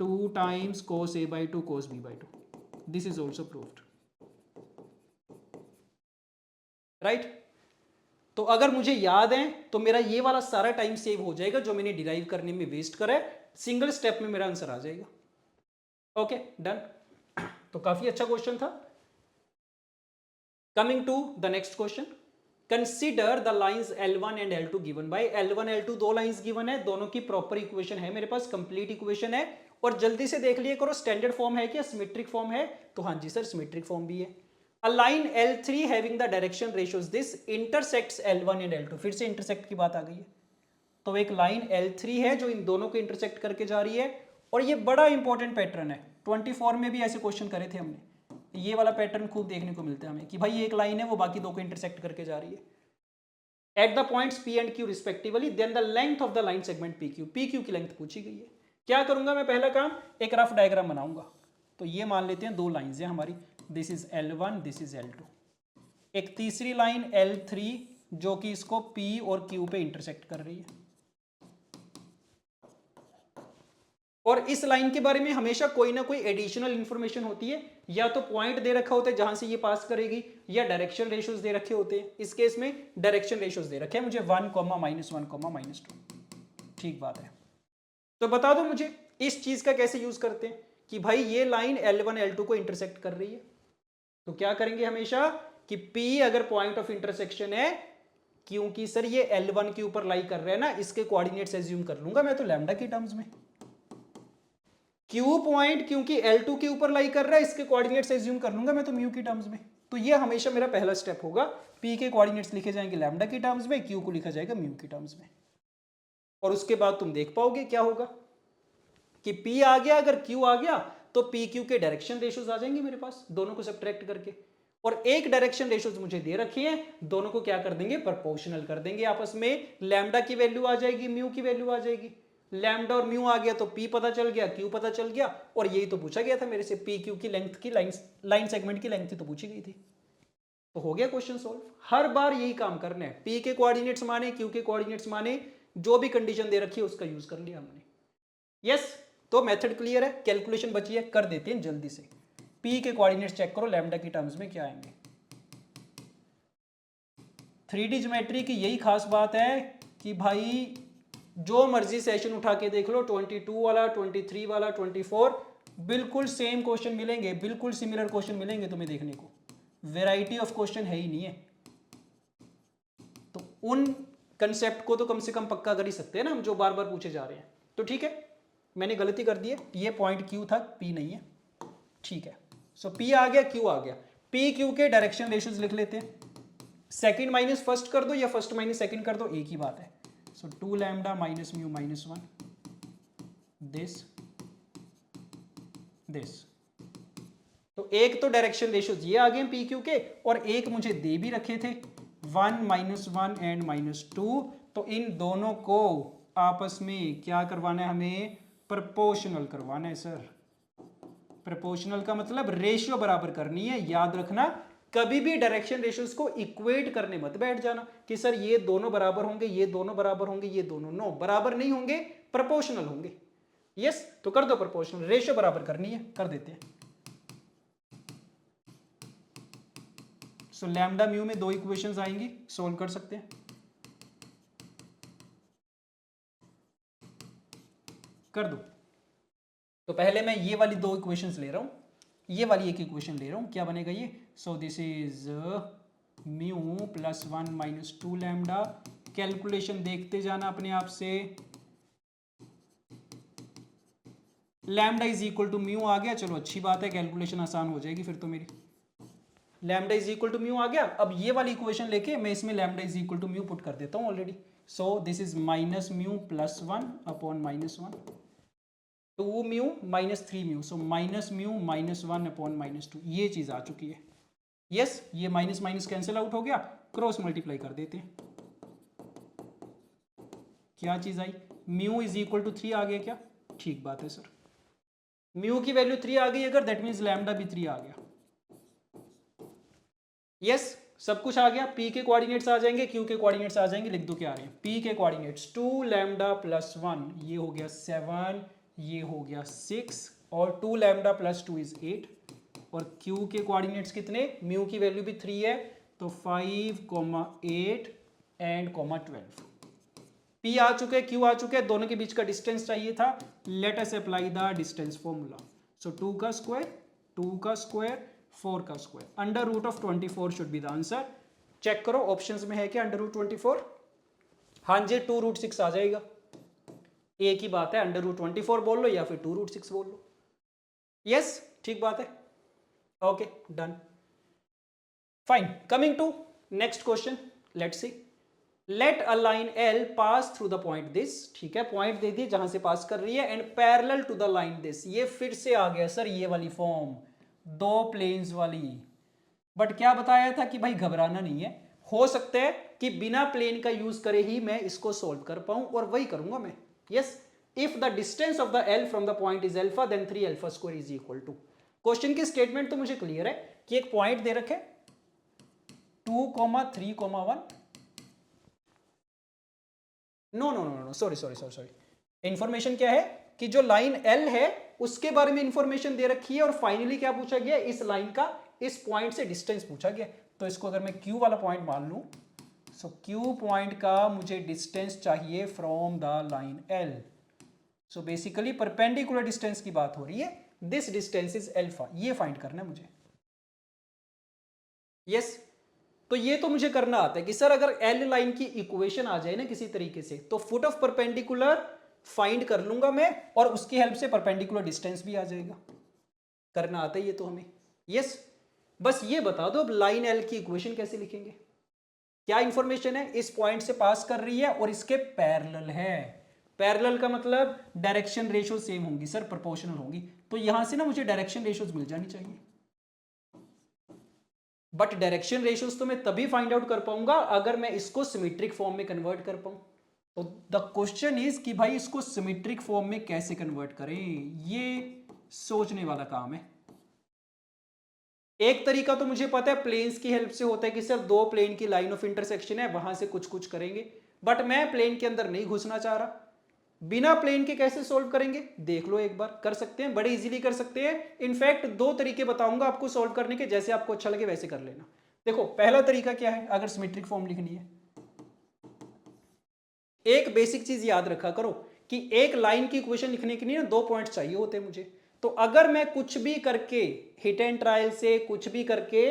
2 times cos a by 2 cos b by 2. This is also proved. Right? तो अगर मुझे याद है तो मेरा ये वाला सारा टाइम सेव हो जाएगा जो मैंने डिराइव करने में वेस्ट करा है, सिंगल स्टेप में मेरा आंसर आ जाएगा। Okay, done. तो काफी अच्छा क्वेश्चन था। Coming to the next question, consider the lines L1 and L2 given by, L1 L2 दो लाइंस गिवन है, दोनों की प्रॉपर इक्वेशन है मेरे पास, कंप्लीट इक्वेशन है, और जल्दी से देख लिए करो स्टैंडर्ड फॉर्म है क्या, सिमेट्रिक फॉर्म है, तो हाँ जी सर सिमेट्रिक फॉर्म भी है। A line L3 having the direction ratios this intersects L1 and L2, फिर से इंटरसेक्ट की बात आ गई है। तो एक लाइन L3 है जो इन दोनों को इंटरसेक्ट करके जा रही है, और ये बड़ा इंपॉर्टेंट पैटर्न है, 24 में भी ऐसे क्वेश्चन करे थे हमने, ये वाला पैटर्न खूब देखने को मिलता है हमें कि भाई एक लाइन है वो बाकी दो को इंटरसेक्ट करके जा रही है at the points P and Q respectively, then the length of the line segment PQ, PQ की लेंथ पूछी गई है। क्या करूंगा मैं, पहला काम एक रफ डायग्राम बनाऊंगा। तो ये मान लेते हैं दो लाइंस हैं हमारी, this is L1 this is L2, एक तीसरी लाइन L3 जो कि इसको P और Q पे इंटरसेक्ट कर रही है। और इस लाइन के बारे में हमेशा कोई ना कोई एडिशनल इंफॉर्मेशन होती है, या तो पॉइंट दे रखा होता है जहां से ये पास करेगी, या डायरेक्शन रेशियोज दे रखे होते हैं। इस केस में डायरेक्शन रेशियोज दे रखे हैं मुझे 1, -1, -2। ठीक बात है। तो बता दो मुझे इस चीज का कैसे यूज करते हैं कि भाई ये लाइन L1 L2 को इंटरसेक्ट कर रही है, तो क्या करेंगे हमेशा कि P अगर पॉइंट ऑफ इंटरसेक्शन है, क्योंकि सर ये L1 के ऊपर लाई कर रहे हैं ना, इसके कोऑर्डिनेट्स एज्यूम कर लूंगा मैं तो लैम्डा के टर्म्स में। Q पॉइंट क्योंकि L2 के ऊपर लाई कर रहा है, इसके कोऑर्डिनेट्स एज्यूम कर लूंगा मैं तो म्यू की टर्म्स में। तो ये हमेशा मेरा पहला स्टेप होगा, P के कोऑर्डिनेट्स लिखे जाएंगे लैम्डा की टर्म्स में, Q को लिखा जाएगा म्यू की टर्म्स में। और उसके बाद तुम देख पाओगे क्या होगा कि P आ गया, अगर Q आ गया तो PQ के डायरेक्शन रेशियोज आ जाएंगे मेरे पास, दोनों को सब्ट्रैक्ट करके। और एक डायरेक्शन रेशियोज मुझे दे रखी है, दोनों को क्या कर देंगे, प्रोपोर्शनल कर देंगे आपस में। लैम्डा की वैल्यू आ जाएगी, म्यू की वैल्यू आ जाएगी। लैम्डा और म्यू आ गया तो P पता चल गया, Q पता चल गया। और यही तो पूछा गया था मेरे से, PQ की लेंथ की लाइन सेगमेंट की लेंथ तो पूछी गई थी। तो हो गया क्वेश्चन सॉल्व। हर बार यही काम करना है, P के कोऑर्डिनेट्स माने, Q के कोऑर्डिनेट्स माने, जो भी कंडीशन दे रखी है उसका यूज कर लिया हमने। यस, तो मेथड क्लियर है, कैलकुलेशन बची है, कर देते हैं जल्दी से। P के कोऑर्डिनेट्स चेक करो, लैम्डा की टर्म्स में क्या आएंगे। 3D ज्योमेट्री की यही खास बात है कि भाई जो मर्जी सेशन उठा के देख लो, 22 वाला, 23 वाला, 24, बिल्कुल सेम क्वेश्चन मिलेंगे, बिल्कुल सिमिलर क्वेश्चन मिलेंगे तुम्हें देखने को। वैरायटी ऑफ क्वेश्चन है ही नहीं है, तो उन कंसेप्ट को तो कम से कम पक्का कर ही सकते हैं ना हम, जो बार बार पूछे जा रहे हैं। तो ठीक है, मैंने गलती कर दी है, ये पॉइंट Q था, P नहीं है। ठीक है, सो P आ गया, Q आ गया। P Q के डायरेक्शन रेशियोज लिख लेते हैं। सेकंड माइनस फर्स्ट कर दो या फर्स्ट माइनस सेकंड कर दो, एक ही बात है। सो 2 lambda minus mu minus 1, this. तो एक तो डायरेक्शन रेशियोज ये आ गए P Q के, और एक मुझे दे भी रखे थे 1 -1 एंड -2। तो इन दोनों को आपस में क्या करवाना है हमें, प्रोपोर्शनल करवाना है सर। प्रोपोर्शनल का मतलब रेशियो बराबर करनी है, याद रखना। कभी भी डायरेक्शन रेशियोज को इक्वेट करने मत बैठ जाना कि सर ये दोनों बराबर होंगे, ये दोनों बराबर होंगे, ये दोनों, नो, बराबर नहीं होंगे, प्रोपोर्शनल होंगे। यस, तो कर दो प्रोपोर्शनल, रेशियो बराबर करनी है, कर देते हैं। सो लैम्डा म्यू में दो इक्वेशंस आएंगी, सोल्व कर सकते हैं, कर दो। तो पहले मैं ये वाली दो इक्वेशंस ले रहा हूं, ये वाली एक इक्वेशन ले रहा हूं, क्या बनेगा ये, so this is mu plus 1 minus 2 lambda. Calculation देखते जाना अपने आप से। Lambda is equal to mu आ गया, चलो अच्छी बात है, कैलकुलेशन आसान हो जाएगी फिर तो मेरी। Lambda is equal to mu आ गया। अब ये वाली इक्वेशन लेके मैं इसमें lambda is equal to mu put कर देता हूं already. So this is minus mu plus 1 upon -1, 2 mu minus 3 mu, so minus mu minus 1 upon -2, ये चीज आ चुकी है। यस, ये माइनस माइनस कैंसिल आउट हो गया, क्रॉस मल्टीप्लाई कर देते हैं। क्या चीज आई, म्यू इज इक्वल टू 3 आ गया क्या, ठीक बात है सर। म्यू की वैल्यू 3 आ गई अगर, दैट मीन्स लैम्डा भी 3 आ गया। यस, सब कुछ आ गया। P के कोऑर्डिनेट्स आ जाएंगे, Q के कोऑर्डिनेट्स आ जाएंगे, लिख दो क्या आ रहे हैं। P के कोऑर्डिनेट्स 2 लैम्डा प्लस 1, ये हो गया 7, ये हो गया 6, और 2 लैम्डा प्लस 2 इज 8। और Q के कोऑर्डिनेट्स कितने, म्यू की वैल्यू भी 3 है, तो 5, 8 एंड 12। P आ चुके, Q आ चुके, दोनों के बीच का डिस्टेंस चाहिए था। Let us apply the distance formula. So 2 का स्क्वायर, 2 का स्क्वायर, 4 का square, under root of 24 should be the answer. Check करो ऑप्शंस में है क्या अंडर रूट 24, हाँ जी, 2 रूट 6 आ जाएगा। एक ही बात है, अंडर रूट 24 बोल लो या फिर 2 रूट 6 बोल लो। यस, ठीक बात है, okay, done, fine. Coming to next question, let's see. Let a line L pass through the point this, ठीक है, पॉइंट दे दी जहां से पास कर रही है, and parallel to the line this. ये फिर से आ गया सर ये वाली फॉर्म, दो प्लेन्स वाली। बट क्या बताया था कि भाई घबराना नहीं है, हो सकता है कि बिना प्लेन का यूज करे ही मैं इसको सोल्व कर पाऊं, और वही करूंगा मैं। Yes, if the distance of the L from the point is alpha, then 3 alpha square is equal to. Question की स्टेटमेंट तो मुझे क्लियर है कि एक पॉइंट दे रखे 2, 3, 1। नो, सॉरी, इंफॉर्मेशन क्या है कि जो लाइन L है उसके बारे में इंफॉर्मेशन दे रखी है, और फाइनली क्या पूछा गया, इस लाइन का इस पॉइंट से डिस्टेंस पूछा गया। तो इसको अगर मैं Q वाला पॉइंट मान लूं, सो क्यू पॉइंट का मुझे डिस्टेंस चाहिए from the line L. So basically perpendicular distance की बात हो रही है, दिस डिस्टेंस इज एल्फा, ये फाइंड करना है मुझे। यस तो ये तो मुझे करना आता है कि सर अगर एल लाइन की इक्वेशन आ जाए ना किसी तरीके से, तो फुट ऑफ परपेंडिकुलर फाइंड कर लूंगा मैं, और उसकी हेल्प से परपेंडिकुलर डिस्टेंस भी आ जाएगा। करना आता है ये तो हमें। यस बस ये बता दो अब लाइन एल की इक्वेशन कैसे लिखेंगे। क्या इंफॉर्मेशन है, इस पॉइंट से पास कर रही है और इसके पैरेलल है। पैरेलल का मतलब डायरेक्शन रेशियो सेम होंगी सर, प्रोपोर्शनल होंगी। तो यहां से ना मुझे डायरेक्शन रेशियोज मिल जानी चाहिए। बट डायरेक्शन रेशियोज तो मैं तभी फाइंड आउट कर पाऊंगा अगर मैं इसको सिमेट्रिक फॉर्म में कन्वर्ट कर पाऊं। तो द क्वेश्चन इज कि भाई इसको सिमेट्रिक फॉर्म में कैसे कन्वर्ट करें, ये सोचने वाला काम है। एक तरीका तो मुझे पता है प्लेन्स की हेल्प से होता है कि सर दो प्लेन की लाइन ऑफ इंटरसेक्शन है, वहां से कुछ कुछ करेंगे। बट मैं प्लेन के अंदर नहीं घुसना चाह रहा। बिना प्लेन के कैसे सोल्व करेंगे देख लो एक बार। कर सकते हैं, बड़े इजीली कर सकते हैं। इनफैक्ट दो तरीके बताऊंगा आपको सोल्व करने के, जैसे आपको अच्छा लगे वैसे कर लेना। देखो पहला तरीका क्या है, अगर सिमेट्रिक फॉर्म लिखनी है, एक बेसिक चीज याद रखा करो कि एक लाइन की इक्वेशन लिखने के लिए ना दो पॉइंट चाहिए होते हैं मुझे। तो अगर मैं कुछ भी करके हिट एंड ट्रायल से कुछ भी करके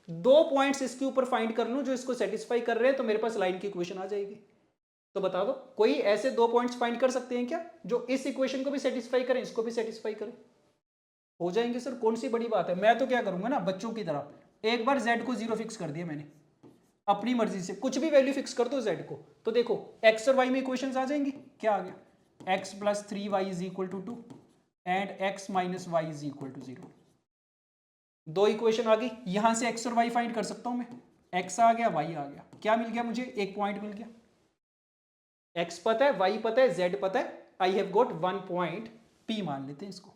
दो पॉइंट्स इसके ऊपर फाइंड कर लूं जो इसको सेटिस्फाई कर रहे हैं, तो मेरे पास लाइन की इक्वेशन आ जाएगी। तो बता दो कोई ऐसे दो पॉइंट्स फाइंड कर सकते हैं क्या जो इस इक्वेशन को भी सेटिस्फाई करें, इसको भी सेटिस्फाई करें? हो जाएंगे सर, कौन सी बड़ी बात है। मैं तो क्या करूंगा ना बच्चों की तरह, एक बार z को 0 फिक्स कर दिया मैंने, अपनी मर्जी से कुछ भी वैल्यू फिक्स कर दो z को, तो देखो x और y में इक्वेशंस आ जाएंगी। क्या आ गया, x plus 3y is equal to 2 and x minus Y is equal to 0। दो इक्वेशन आ गई, यहां से x और y फाइंड कर सकता हूं मैं। x आ गया, y आ गया, क्या मिल गया मुझे, एक पॉइंट मिल गया। x पता है, y पता है, z पता है, I have got one point, p मान लेते हैं इसको।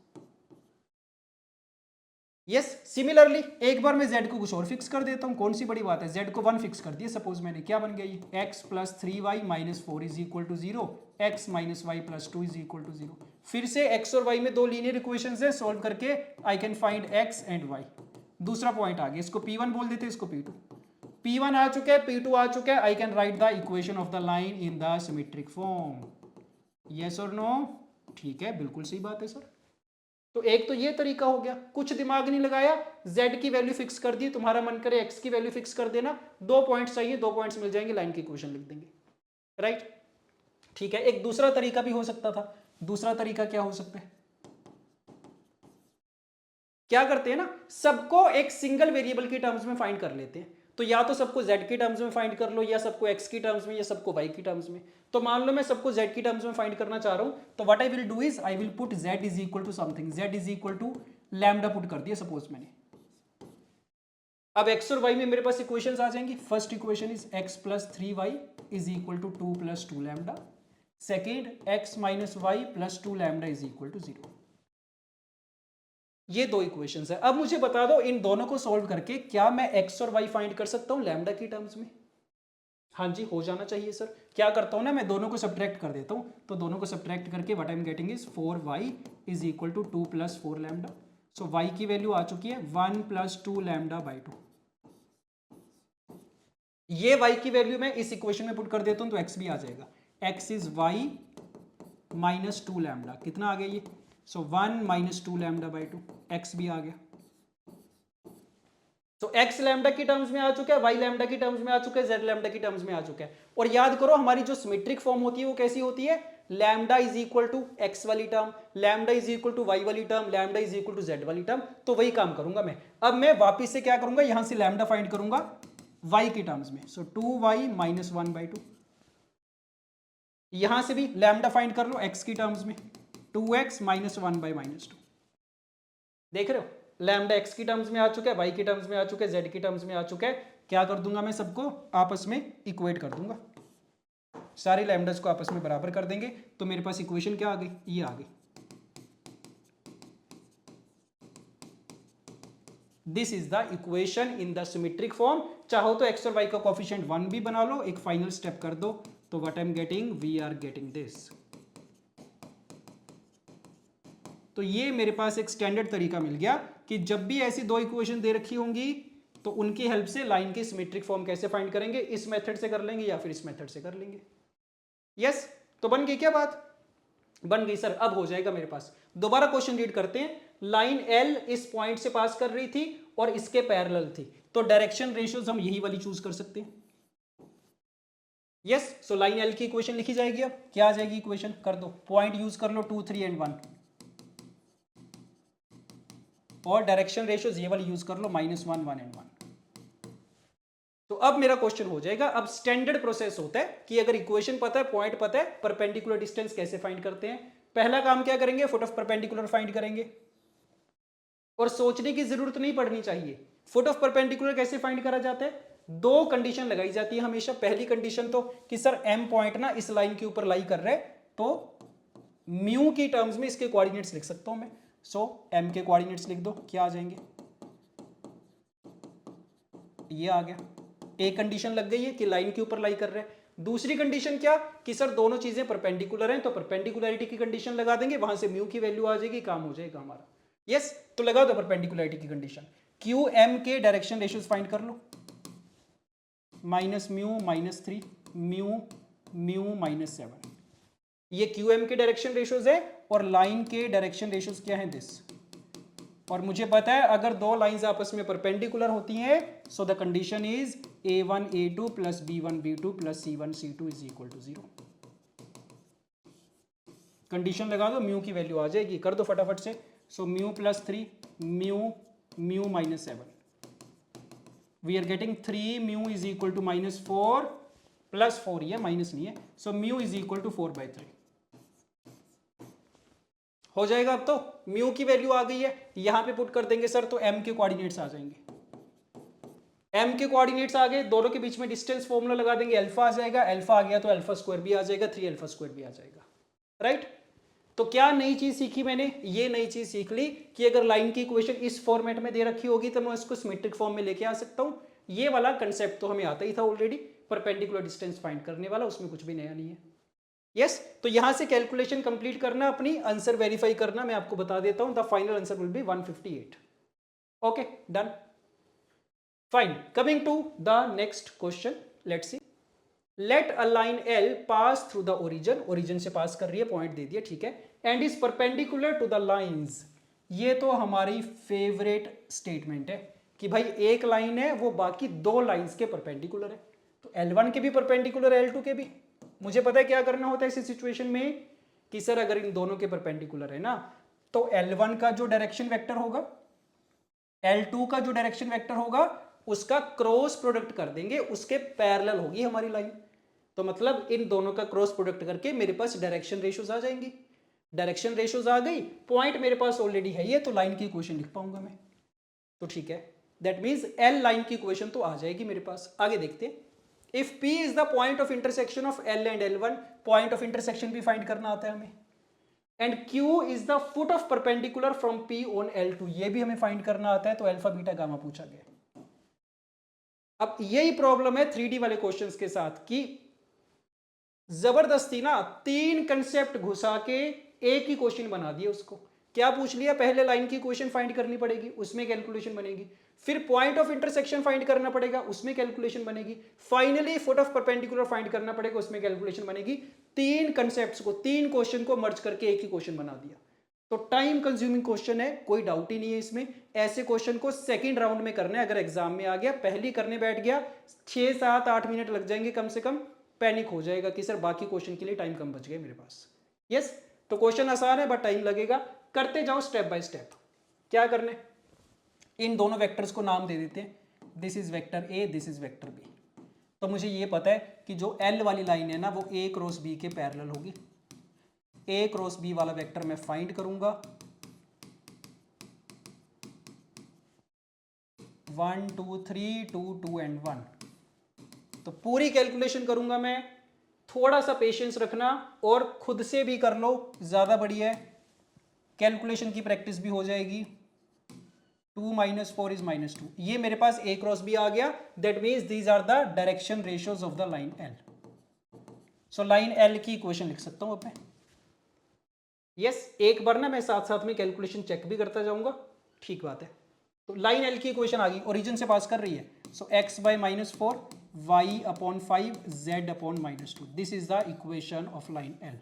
यस सिमिलरली एक बार मैं z को कुछ और फिक्स कर देता हूं, कौन सी बड़ी बात है, z को 1 फिक्स कर दिया सपोज मैंने, क्या बन गया ये, x plus 3y minus 4 is equal to 0, x minus Y plus 2 is equal to 0। फिर से x और y में दो लीनियर इक्वेशंस है, सोल्व करके I can find x and y। दूसरा पॉइंट आ गया, इसको p1 बोल देते हैं, इसको p2। p1 आ चुका है, p2 आ चुका है, I can write the equation of the line in the symmetric form. Yes और नो, ठीक है, बिल्कुल सही बात है सर। तो एक तो ये तरीका हो गया, कुछ दिमाग नहीं लगाया, z की वैल्यू फिक्स कर दी, तुम्हारा मन करे x की वैल्यू फिक्स कर देना, दो पॉइंट्स चाहिए, दो पॉइंट्स मिल जाएंगे, लाइन की इक्वेशन लिख देंगे। राइट, ठीक है। एक दूसरा तरीका भी हो सकता था। दूसरा तरीका क्या हो सकता है, क्या करते हैं ना, सबको एक सिंगल वेरिएबल के टर्म्स में फाइंड कर लेते हैं। तो या तो सबको z के टर्म्स में फाइंड कर लो, या सबको x की टर्म्स में, या सबको y की टर्म्स में। तो मान लो मैं सबको z की टर्म्स में फाइंड करना चाह रहा हूं, तो what I will do is I will put z is equal to something, z is equal to lambda put कर दिया सपोज मैंने। अब x और y में मेरे पास इक्वेशंस आ जाएंगी। First equation is x plus 3y is equal to 2 plus 2 lambda. Second x minus Y plus 2 lambda is equal to 0। ये दो इक्वेशंस है। अब मुझे बता दो इन दोनों को सॉल्व करके क्या मैं x और y फाइंड कर सकता हूं लैम्डा की टर्म्स में? हाँ जी, हो जाना चाहिए सर। क्या करता हूं ना, मैं दोनों को सब्ट्रैक्ट कर देता हूं, तो दोनों को सब्ट्रैक्ट करके what I am getting is 4y is equal to 2 plus 4 lambda. So y की वैल्यू आ चुकी है 1 प्लस 2 लैम्डा बाई 2। ये y की वैल्यू मैं इस इक्वेशन में पुट कर देता हूं तो x भी आ जाएगा, x is y minus 2 lambda, कितना आ गया ये, सो 1 माइनस 2 लैम्डा बाई 2, x भी आ गया। तो x लैम्डा की टर्म्स में आ चुका है, y लैम्डा की टर्म्स में आ चुका है, z लैम्डा की टर्म्स में आ चुका है। और याद करो हमारी जो सिमेट्रिक फॉर्म होती है वो कैसी होती है, lambda is equal to x वाली term, lambda is equal to y वाली term, lambda is equal to z वाली टर्म। तो वही काम करूंगा मैं। अब मैं वापिस से क्या करूंगा, यहां से लैम्डा फाइंड करूंगा y की टर्म्स में, सो 2y माइनस 1 बाई 2। यहां से भी लैम्डा फाइंड कर लो x की टर्म्स में, 2x माइनस 1 बाई माइनस 2। देख रहे हो, लैम्डा x की टर्म्स में आ चुका है, y की टर्म्स में आ चुका है, z की टर्म्स में आ चुका है। क्या कर दूंगा मैं, सबको आपस में इक्वेट कर दूंगा, सारे लैम्डास को आपस में बराबर कर देंगे। तो मेरे पास इक्वेशन क्या आ गई, ये आ गई। This is the equation in the symmetric form. चाहो तो x और y का कोफिशिएंट 1 भी बना लो, एक फाइनल स्टेप कर दो, तो what I am getting, we are getting this. तो ये मेरे पास एक स्टैंडर्ड तरीका मिल गया कि जब भी ऐसी दो इक्वेशन दे रखी होंगी तो उनकी हेल्प से लाइन की सिमेट्रिक फॉर्म कैसे फाइंड करेंगे, इस मेथड से कर लेंगे या फिर इस मेथड से कर लेंगे। यस, तो बन गई क्या बात, बन गई सर। अब हो जाएगा मेरे पास। दोबारा क्वेश्चन रीड करते हैं। लाइन एल इस पॉइंट से पास कर रही थी और इसके पैरेलल थी, तो डायरेक्शन रेशियोज हम यही वाली चूज कर सकते हैं। यस, सो लाइन एल की इक्वेशन लिखी जाएगी। अब क्या आ जाएगी इक्वेशन, कर दो, पॉइंट यूज कर लो 2, 3 एंड 1, और डायरेक्शन रेशियोज ये वाली यूज कर लो -1, 1 एंड 1। तो अब मेरा क्वेश्चन हो जाएगा। अब स्टैंडर्ड प्रोसेस होता है कि अगर इक्वेशन पता है, पॉइंट पता है, परपेंडिकुलर डिस्टेंस कैसे फाइंड करते हैं। पहला काम क्या करेंगे, फुट ऑफ परपेंडिकुलर फाइंड करेंगे, और सोचने की जरूरत नहीं पड़नी चाहिए। फुट ऑफ परपेंडिकुलर कैसे फाइंड करा जाता है, दो कंडीशन लगाई जाती है हमेशा। पहली कंडीशन तो कि सर एम पॉइंट ना इस लाइन के ऊपर लाई कर रहे, तो म्यू की टर्म्स में इसके कोऑर्डिनेट्स लिख सकता हूं मैं। सो एम के कोऑर्डिनेट्स लिख दो, क्या आ जाएंगे, ये आ गया। एक कंडीशन लग गई है कि लाइन के ऊपर लाई कर रहे हैं। दूसरी कंडीशन क्या कि सर दोनों चीजें परपेंडिकुलर हैं, तो परपेंडिकुलरिटी की कंडीशन लगा देंगे, वहां से म्यू की वैल्यू आ जाएगी, काम हो जाएगा हमारा। यस, तो लगा दो परपेंडिकुलरिटी की कंडीशन। क्यू एम के डायरेक्शन रेशियोज फाइंड कर लो, -μ -3 म्यू म्यू -7। ये क्यू एम के डायरेक्शन रेशियोज है, और लाइन के डायरेक्शन रेशियोज क्या है, दिस। और मुझे पता है अगर दो लाइंस आपस में परपेंडिकुलर होती हैं, so the condition is a1 a2 plus b1 b2 plus c1 c2 is equal to 0। Condition लगा दो, म्यू की वैल्यू आ जाएगी, कर दो फटाफट से। So mu +3 mu mu -7, we are getting 3 mu is equal to -4 +4, ये माइनस नहीं है, so mu is equal to 4/3 हो जाएगा। अब तो म्यू की वैल्यू आ गई है, यहां पे पुट कर देंगे सर, तो एम के कोऑर्डिनेट्स आ जाएंगे। एम के कोऑर्डिनेट्स आ गए, दोनों के बीच में डिस्टेंस फॉर्मूला लगा देंगे, अल्फा आ जाएगा, अल्फा आ गया तो अल्फा स्क्वायर भी आ जाएगा, 3 अल्फा स्क्वायर भी आ जाएगा, राइट। तो क्या नई चीज सीखी मैंने, ये नई चीज सीख ली कि अगर लाइन की इक्वेशन इस फॉर्मेट में दे रखी होगी तो मैं उसको सिमेट्रिक फॉर्म में लेके आ सकता हूं। ये वाला कंसेप्ट तो हमें आता ही था ऑलरेडी, परपेंडिकुलर डिस्टेंस फाइंड करने वाला, उसमें कुछ भी नया नहीं है। यस, तो यहां से कैलकुलेशन कंप्लीट करना, अपनी आंसर वेरीफाई करना, मैं आपको बता देता हूं। The final answer will be 158। Okay, done, fine. Coming to the next question, let's see. Let a line L pass through the origin, origin से पास कर रही है, पॉइंट दे दिया, ठीक है, and is perpendicular to the lines. ये तो हमारी फेवरेट स्टेटमेंट है कि भाई एक लाइन है वो बाकी दो लाइंस के परपेंडिकुलर है, तो L1 के भी परपेंडिकुलर, L2 के भी। मुझे पता है क्या करना होता है ऐसी सिचुएशन में कि सर अगर इन दोनों के परपेंडिकुलर है ना, तो L1 का जो डायरेक्शन वेक्टर होगा, L2 का जो डायरेक्शन वेक्टर होगा, उसका क्रॉस प्रोडक्ट कर देंगे, उसके पैरेलल होगी हमारी लाइन। तो मतलब इन दोनों का क्रॉस प्रोडक्ट करके मेरे पास डायरेक्शन रेशियोज आ जाएंगी। डायरेक्शन रेशियोज आ गई, पॉइंट मेरे पास ऑलरेडी है ये, तो लाइन की इक्वेशन लिख पाऊंगा मैं, तो ठीक है। दैट मींस L लाइन की इक्वेशन तो आ जाएगी मेरे पास। आगे देखते हैं। If P is the point of intersection of L and L1, point of intersection भी फाइंड करना आता है हमें, and Q is the foot of perpendicular from P on L2, ये भी हमें फाइंड करना आता है, तो अल्फा बीटा गामा पूछा गया। अब यही प्रॉब्लम है 3D वाले क्वेश्चंस के साथ कि जबरदस्ती ना तीन कंसेप्ट घुसा के एक ही क्वेश्चन बना दिए उसको। क्या पूछ लिया, पहले लाइन की इक्वेशन फाइंड करनी पड़ेगी, उसमें कैलकुलेशन बनेगी, फिर पॉइंट ऑफ इंटरसेक्शन फाइंड करना पड़ेगा, उसमें कैलकुलेशन बनेगी, finally foot of perpendicular find करना पड़ेगा, उसमें कैलकुलेशन बनेगी। तीन कंसेप्ट्स को, तीन क्वेश्चन को मर्ज करके एक ही क्वेश्चन बना दिया। तो टाइम कंज्यूमिंग क्वेश्चन है, कोई डाउट ही नहीं है इसमें। ऐसे क्वेश्चन को सेकंड राउंड में करना है, अगर एग्जाम में आ गया, पहली करने बैठ गया 6, 7, 8 मिनट लग जाएंगे कम से कम, पैनिक हो जाएगा कि सर बाकी क्वेश्चन के लिए टाइम कम बच गया मेरे पास। यस, तो क्वेश्चन आसान है बट टाइम लगेगा, करते जाओ स्टेप बाय स्टेप। क्या करने, इन दोनों वेक्टर्स को नाम दे देते हैं, this is vector A, this is vector B. तो मुझे ये पता है कि जो एल वाली लाइन है ना वो ए क्रॉस बी के पैरेलल होगी। ए क्रॉस बी वाला वेक्टर मैं फाइंड करूंगा, 1 2 3 2 2 एंड 1। तो पूरी कैलकुलेशन करूंगा मैं, थोड़ा सा पेशेंस रखना और खुद से भी कर लो, ज्यादा बढ़िया है, कैलकुलेशन की प्रैक्टिस भी हो जाएगी। 2 - 4 इज -2, ये मेरे पास ए क्रॉस बी आ गया। That means these are the direction ratios of the line L. So line L की इक्वेशन लिख सकता हूं अब मैं। यस, एक बार ना मैं साथ साथ में कैलकुलेशन चेक भी करता जाऊंगा, ठीक बात है। तो लाइन एल की इक्वेशन आ गई, ओरिजिन से पास कर रही है। So x by -4 y upon 5 z upon -2, this is the equation of line L.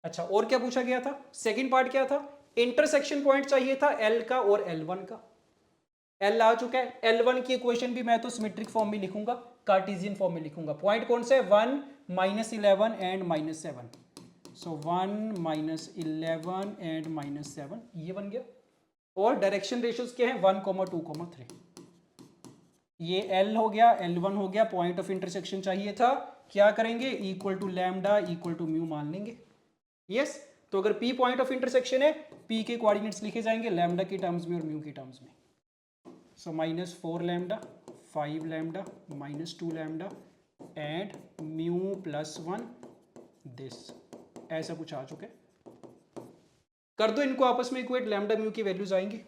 अच्छा, और क्या पूछा गया था? सेकंड पार्ट क्या था? इंटरसेक्शन पॉइंट चाहिए था एल का और L1 का। एल आ चुका है। L1 की इक्वेशन भी मैं तो सिमेट्रिक फॉर्म में लिखूंगा, कार्टेशियन फॉर्म में लिखूंगा। पॉइंट कौन से? 1 -11 एंड -7। सो 1 -11 एंड -7 ये बन गया। और डायरेक्शन रेशियोज क्या है? 1, 2, 3। ये L हो गया, L1 हो गया। पॉइंट ऑफ इंटरसेक्शन चाहिए था, क्या करेंगे? Equal to lambda equal to mu मान लेंगे। यस, तो अगर P पॉइंट ऑफ इंटरसेक्शन है, P के कोऑर्डिनेट्स लिखे जाएंगे लैम्डा की टर्म्स में और म्यू की टर्म्स में। सो -4 lambda, 5 lambda, -2 lambda and mu +1 this, ऐसा कुछ आ चुका है। कर दो इनको आपस में इक्वेट, लैम्डा म्यू की वैल्यूज आएंगी।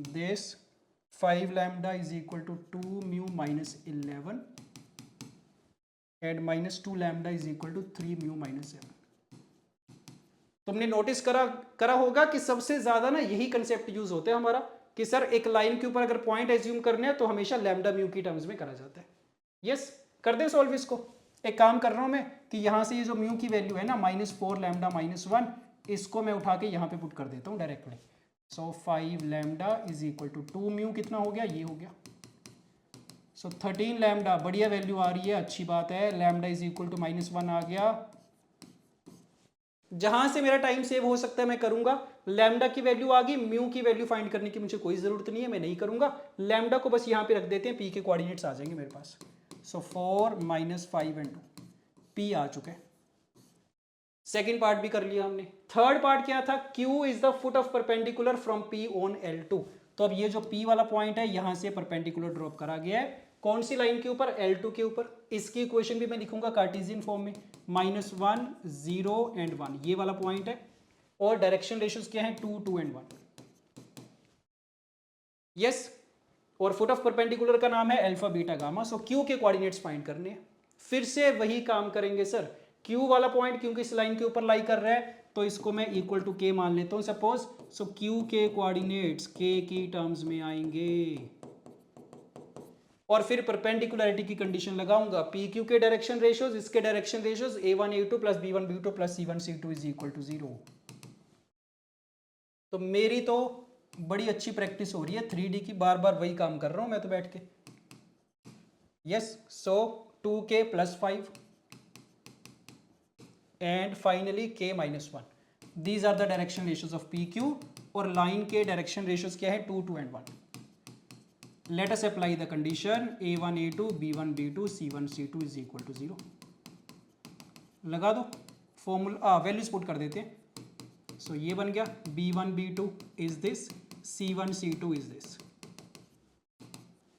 This 5 lambda is equal to 2 mu -11 and -2 lambda is equal to 3 mu -7। तुमने नोटिस करा होगा कि सबसे ज्यादा ना यही कंसेप्ट यूज होते हैं हमारा, कि सर एक लाइन के ऊपर अगर पॉइंट एज्यूम करने हैं तो हमेशा लैम्डा म्यू की टर्म्स में करा जाता है। यस, कर दे सॉल्व इसको। एक काम कर रहा हूं मैं कि यहां से ये जो म्यू की वैल्यू है ना -4 लैम्डा -1, इसको मैं उठा के यहां पे पुट कर देता हूं directly. So 5 lambda is equal to 2 mu, कितना हो गया? ये हो गया। सो 13 लैम्डा, बढ़िया वैल्यू आ रही है, अच्छी बात है। लैम्डा इज इक्वल टू -1 आ गया। जहां से मेरा टाइम सेव हो सकता है मैं करूंगा। लैम्डा की वैल्यू आ गई, म्यू की वैल्यू फाइंड करने की मुझे कोई जरूरत नहीं है, मैं नहीं करूंगा। लैम्डा को बस यहां पे रख देते हैं, पी के कोऑर्डिनेट्स आ जाएंगे मेरे पास। सो 4 -5 एंड 2, पी आ चुका है। सेकेंड पार्ट भी कर लिया हमने। थर्ड पार्ट क्या था? Q is the foot of perpendicular from P on L2। तो अब ये जो P वाला पॉइंट है यहां से परपेंडिकुलर ड्रॉप करा गया है। कौन सी लाइन के ऊपर? L2 के ऊपर। इसकी इक्वेशन भी मैं लिखूंगा कार्टेशियन फॉर्म में, -1 0 एंड 1, ये वाला पॉइंट है। और डायरेक्शन रेशियोज क्या है? 2, 2 एंड 1। यस, और फुट ऑफ परपेंडिकुलर का नाम है अल्फा बीटा गामा। सो Q के कोऑर्डिनेट्स फाइंड करने हैं। फिर से वही काम करेंगे सर। Q वाला पॉइंट क्योंकि इस लाइन के ऊपर लाई कर रहा है तो इसको मैं इक्वल टू K मान लेता हूं सपोज। सो Q के कोऑर्डिनेट्स K की टर्म्स में आएंगे और फिर परपेंडिकुलरिटी की कंडीशन लगाऊंगा। PQ के डायरेक्शन रेशियोज, इसके direction ratios A1 A2 plus B1 B2 plus C1 C2 is equal to 0। तो मेरी तो बड़ी अच्छी प्रैक्टिस हो रही है 3D की, बार बार वही काम कर रहा हूं मैं तो बैठ के। Yes, so 2K + 5 and finally K -1। These are the direction ratios of PQ। और लाइन के डायरेक्शन रेशियोज क्या है? 2, 2 and 1। Let us apply the condition A1 A2 B1 B2 C1 C2 is equal to 0। लगा दो formula, values put कर देते हैं। सो ये बन गया B1 B2 is this, C1 C2 is this,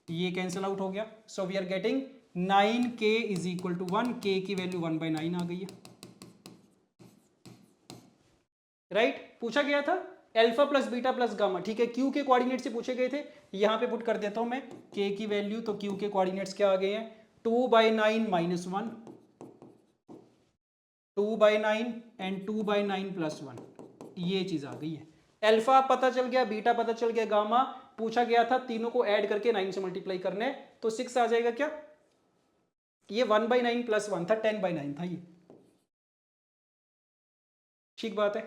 ये कैंसिल आउट हो गया। So we are getting 9K is equal to 1। K की वैल्यू 1/9 आ गई है। राइट, पूछा गया था alpha plus beta plus gamma. ठीक है, Q के कोऑर्डिनेट से पूछे गए थे, यहां पे पुट कर देता हूं मैं K की वैल्यू। तो Q के कोऑर्डिनेट्स क्या आ गए हैं? 2/9 -1, 2/9 एंड 2/9 + 1, ये चीज आ गई है। अल्फा पता चल गया, बीटा पता चल गया, गामा पूछा गया था, तीनों को ऐड करके 9 से मल्टीप्लाई करने, तो 6 आ जाएगा क्या? ये 1/9 + 1 था, 10/9 था ये। ठीक बात है,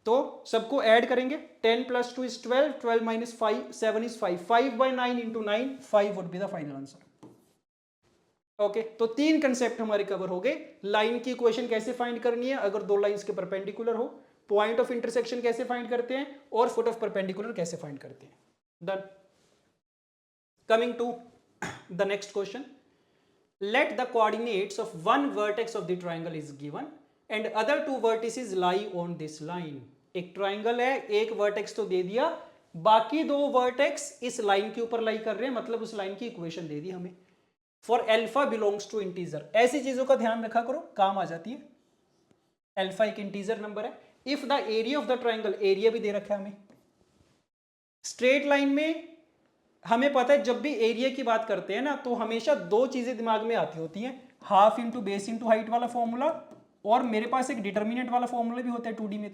तो सबको ऐड करेंगे। 10 + 2 is 12, 12 - 5 7 is 5, 5/9 × 9, 5 would be the final answer. Okay, तो 3 कंसेप्ट हमारे कवर हो गए। लाइन की इक्वेशन कैसे फाइंड करनी है अगर 2 लाइंस के परपेंडिकुलर हो, पॉइंट ऑफ इंटरसेक्शन कैसे फाइंड करते हैं, और फुट ऑफ परपेंडिकुलर कैसे फाइंड करते हैं। Done. Coming to the next question. Let the coordinates of one vertex of the triangle is given and other 2 vertices lie on this line। एक triangle है, एक वर्टेक्स तो दे दिया, बाकी 2 वर्टेक्स इस लाइन के ऊपर लाई कर रहे हैं, मतलब उस लाइन की इक्वेशन दे दी हमें। For alpha belongs to integer, ऐसी चीजों का ध्यान रखा करो, काम आ जाती है। अल्फा एक इंटीजर नंबर है। If the area of the triangle, area भी दे रखा है हमें। स्ट्रेट लाइन में हमें पता है जब भी एरिया की बात करते हैं ना तो हमेशा 2 चीजें दिमाग में आती होती हैं, half into base into height वाला फॉर्मूला, और मेरे पास एक डिटर्मिनेंट वाला फॉर्मूला भी होता है 2D में।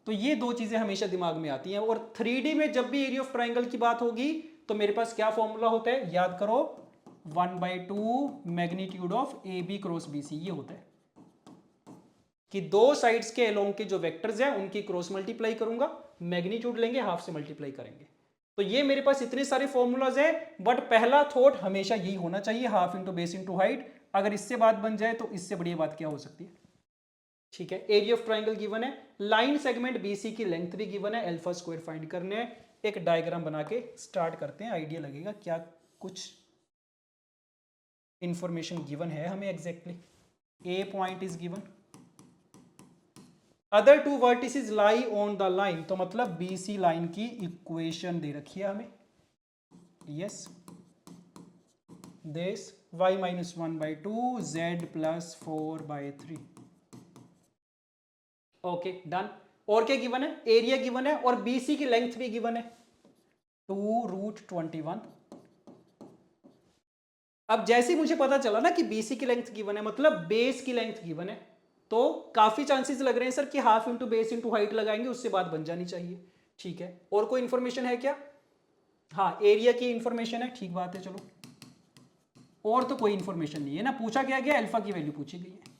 तो तो ये दो चीजें हमेशा दिमाग में आती हैं। और 3D में जब भी एरिया ऑफ ट्राइंगल की बात होगी तो मेरे पास क्या फॉर्मूला होता है, याद करो, 1/2 magnitude of A B cross B C. ये होता है कि दो साइड्स के अलोंग के जो वेक्टर्स हैं उनकी क्रॉस मल्टीप्लाई करूंगा, मैग्नीट्यूड लेंगे, हाफ से मल्टीप्लाई करेंगे। तो ये मेरे पास इतने सारे फॉर्मूलाज हैं, बट पहला थॉट हमेशा यही होना चाहिए, half into base into height. अगर इससे बात बन जाए तो इससे बढ़िया बात क्या हो सकती है। ठीक है, एरिया ऑफ ट्राइंगल गिवन है, लाइन सेगमेंट बीसी की लेंथ भी गिवन है, अल्फा स्क्वायर फाइंड करने हैं। एक डायग्राम बना के स्टार्ट करते हैं, आइडिया लगेगा क्या कुछ इंफॉर्मेशन गिवन है हमें exactly. A point is given, other two vertices lie on the line, तो मतलब बीसी लाइन की इक्वेशन दे रखी है हमें। Yes, this y - 1/2 z + 4/3। Okay done. और क्या गिवन है, एरिया गिवन है और बीसी की लेंथ भी गिवन है 2√21। अब जैसे मुझे पता चला ना कि बीसी की लेंथ गिवन है, मतलब बेस की लेंथ गिवन है, तो काफी चांसेस लग रहे हैं सर कि half into base into height लगाएंगे, उससे बात बन जानी चाहिए। ठीक है, और कोई इंफॉर्मेशन है क्या? हाँ, एरिया की इंफॉर्मेशन है, ठीक बात है, चलो। और तो कोई इंफॉर्मेशन नहीं है ना, पूछा क्या गया, अल्फा की वैल्यू पूछी गई है।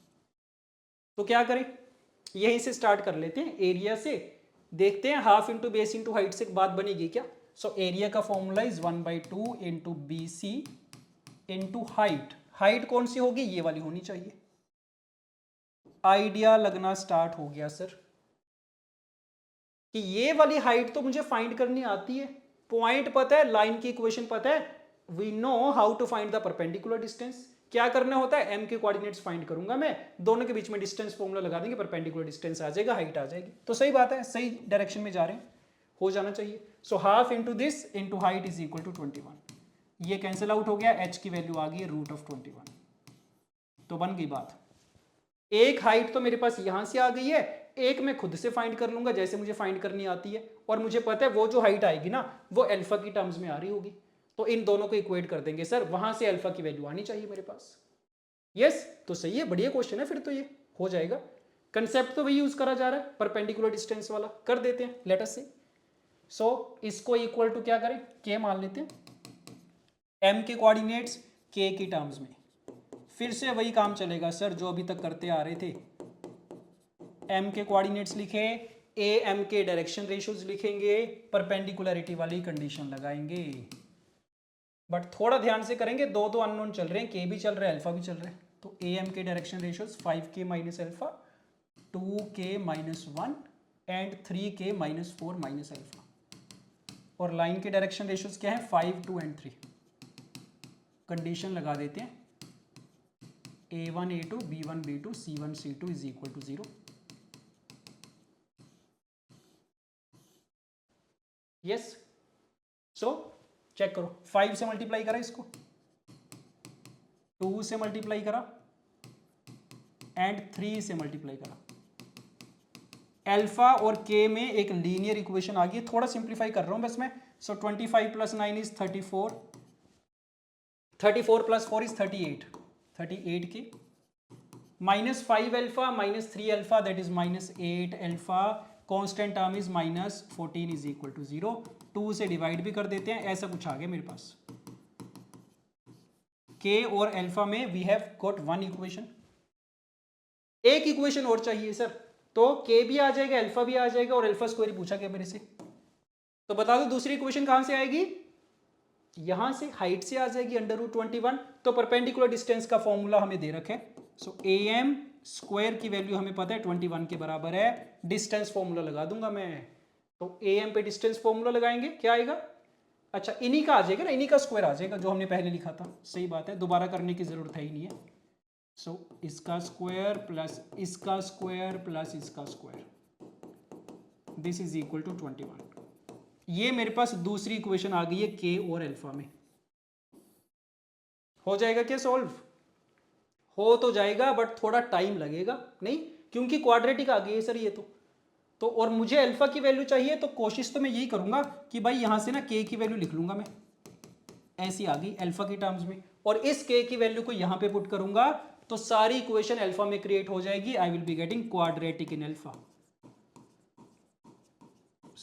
तो क्या करें, यहीं से स्टार्ट कर लेते हैं, एरिया से देखते हैं half into base into height से बात बनेगी क्या। सो एरिया का formula is 1/2 into B C into height. Height कौन सी होगी, ये वाली होनी चाहिए। आइडिया लगना स्टार्ट हो गया सर कि ये वाली हाइट तो मुझे फाइंड करनी आती है, पॉइंट पता है, लाइन की इक्वेशन पता है, we know how to find the perpendicular distance. क्या करना होता है, एम के कोऑर्डिनेट्स फाइंड करूंगा मैं, दोनों के बीच में डिस्टेंस फॉर्मूला लगा देंगे, परपेंडिकुलर डिस्टेंस आ जाएगा, हाइट आ जाएगी। तो सही बात है, सही डायरेक्शन में जा रहे हैं, हो जाना चाहिए। So half into this into height is equal to 21। ये कैंसिल आउट हो गया, एच की वैल्यू आ गई √21। तो बन गई बात। एक हाइट तो मेरे पास यहां से आ गई है, एक मैं खुद से फाइंड कर लूंगा जैसे मुझे फाइंड करनी आती है, और मुझे पता है वो जो हाइट आएगी ना वो अल्फा की टर्म्स में आ रही होगी, तो इन दोनों को इक्वेट कर देंगे सर, वहां से अल्फा की वैल्यू आनी चाहिए मेरे पास। यस, तो सही है, बढ़िया क्वेश्चन है, फिर तो ये हो जाएगा। कंसेप्ट तो वही यूज करा जा रहा है, परपेंडिकुलर डिस्टेंस वाला, कर देते हैं, लेट अस सी। सो इसको इक्वल टू क्या करें, के मान लेते हैं, एम के कोऑर्डिनेट्स के की टर्म्स में। फिर से वही काम चलेगा सर जो अभी तक करते आ रहे थे, एम के कोऑर्डिनेट्स लिखे, ए एम के डायरेक्शन रेशियोज लिखेंगे, परपेंडिकुलरिटी वाली कंडीशन लगाएंगे। बट थोड़ा ध्यान से करेंगे, दो दो अननोन चल रहे हैं, के भी चल रहा है, अल्फा भी चल रहा है। तो ए एम के direction ratios 5k - alpha, 2k - 1 and 3k - 4 - alpha. और लाइन के डायरेक्शन रेशियोज क्या है, 5, 2 एंड 3। कंडीशन लगा देते हैं, A1 A2 B1 B2 C1 C2 is equal to 0। Yes, so check करो, 5 से मल्टीप्लाई करा इसको, 2 से मल्टीप्लाई करा एंड 3 से मल्टीप्लाई करा। अल्फा और के में एक लीनियर इक्वेशन आ गई, थोड़ा सिंप्लीफाई कर रहा हूं बस मैं। सो 25 + 9 इज 34, 34 + 4 इज 38, 38 के -5 alpha -3 alpha that is -8 alpha, constant term is -14 is equal to 0। 2 से डिवाइड भी कर देते हैं, ऐसा कुछ आ गया मेरे पास। के और अल्फा में we have got one equation, एक इक्वेशन और चाहिए सर, तो के भी आ जाएगा, अल्फा भी आ जाएगा, और अल्फा स्क्वायर पूछा गया मेरे से। तो बता दो दूसरी इक्वेशन कहां से आएगी, यहां से, हाइट से आ जाएगी √21। तो परपेंडिकुलर डिस्टेंस का फॉर्मूला हमें दे रखे, सो ए एम स्क्वायर की वैल्यू हमें पता है 21 के बराबर है, डिस्टेंस फॉर्मूला लगा दूंगा मैं। तो ए एम पे डिस्टेंस फॉर्मूला लगाएंगे, क्या आएगा, अच्छा इन्हीं का आ जाएगा ना, इन्हीं का स्क्वायर आ जाएगा जो हमने पहले लिखा था। सही बात है, दोबारा करने की जरूरत है ही नहीं है। सो इसका स्क्वायर प्लस इसका स्क्वायर प्लस इसका square, this is equal to 21। ये मेरे पास दूसरी इक्वेशन आ गई है के और अल्फा में। हो जाएगा क्या सॉल्व, हो तो जाएगा बट थोड़ा टाइम लगेगा, नहीं क्योंकि क्वाड्रेटिक आ गई है सर ये तो और मुझे अल्फा की वैल्यू चाहिए, तो कोशिश तो मैं यही करूंगा कि भाई यहां से ना के की वैल्यू लिख लूंगा मैं, ऐसी आ गई अल्फा की टर्म्स में, और इस के की वैल्यू को यहां पे पुट करूंगा तो सारी इक्वेशन अल्फा में क्रिएट हो जाएगी। I will be getting quadratic in alpha.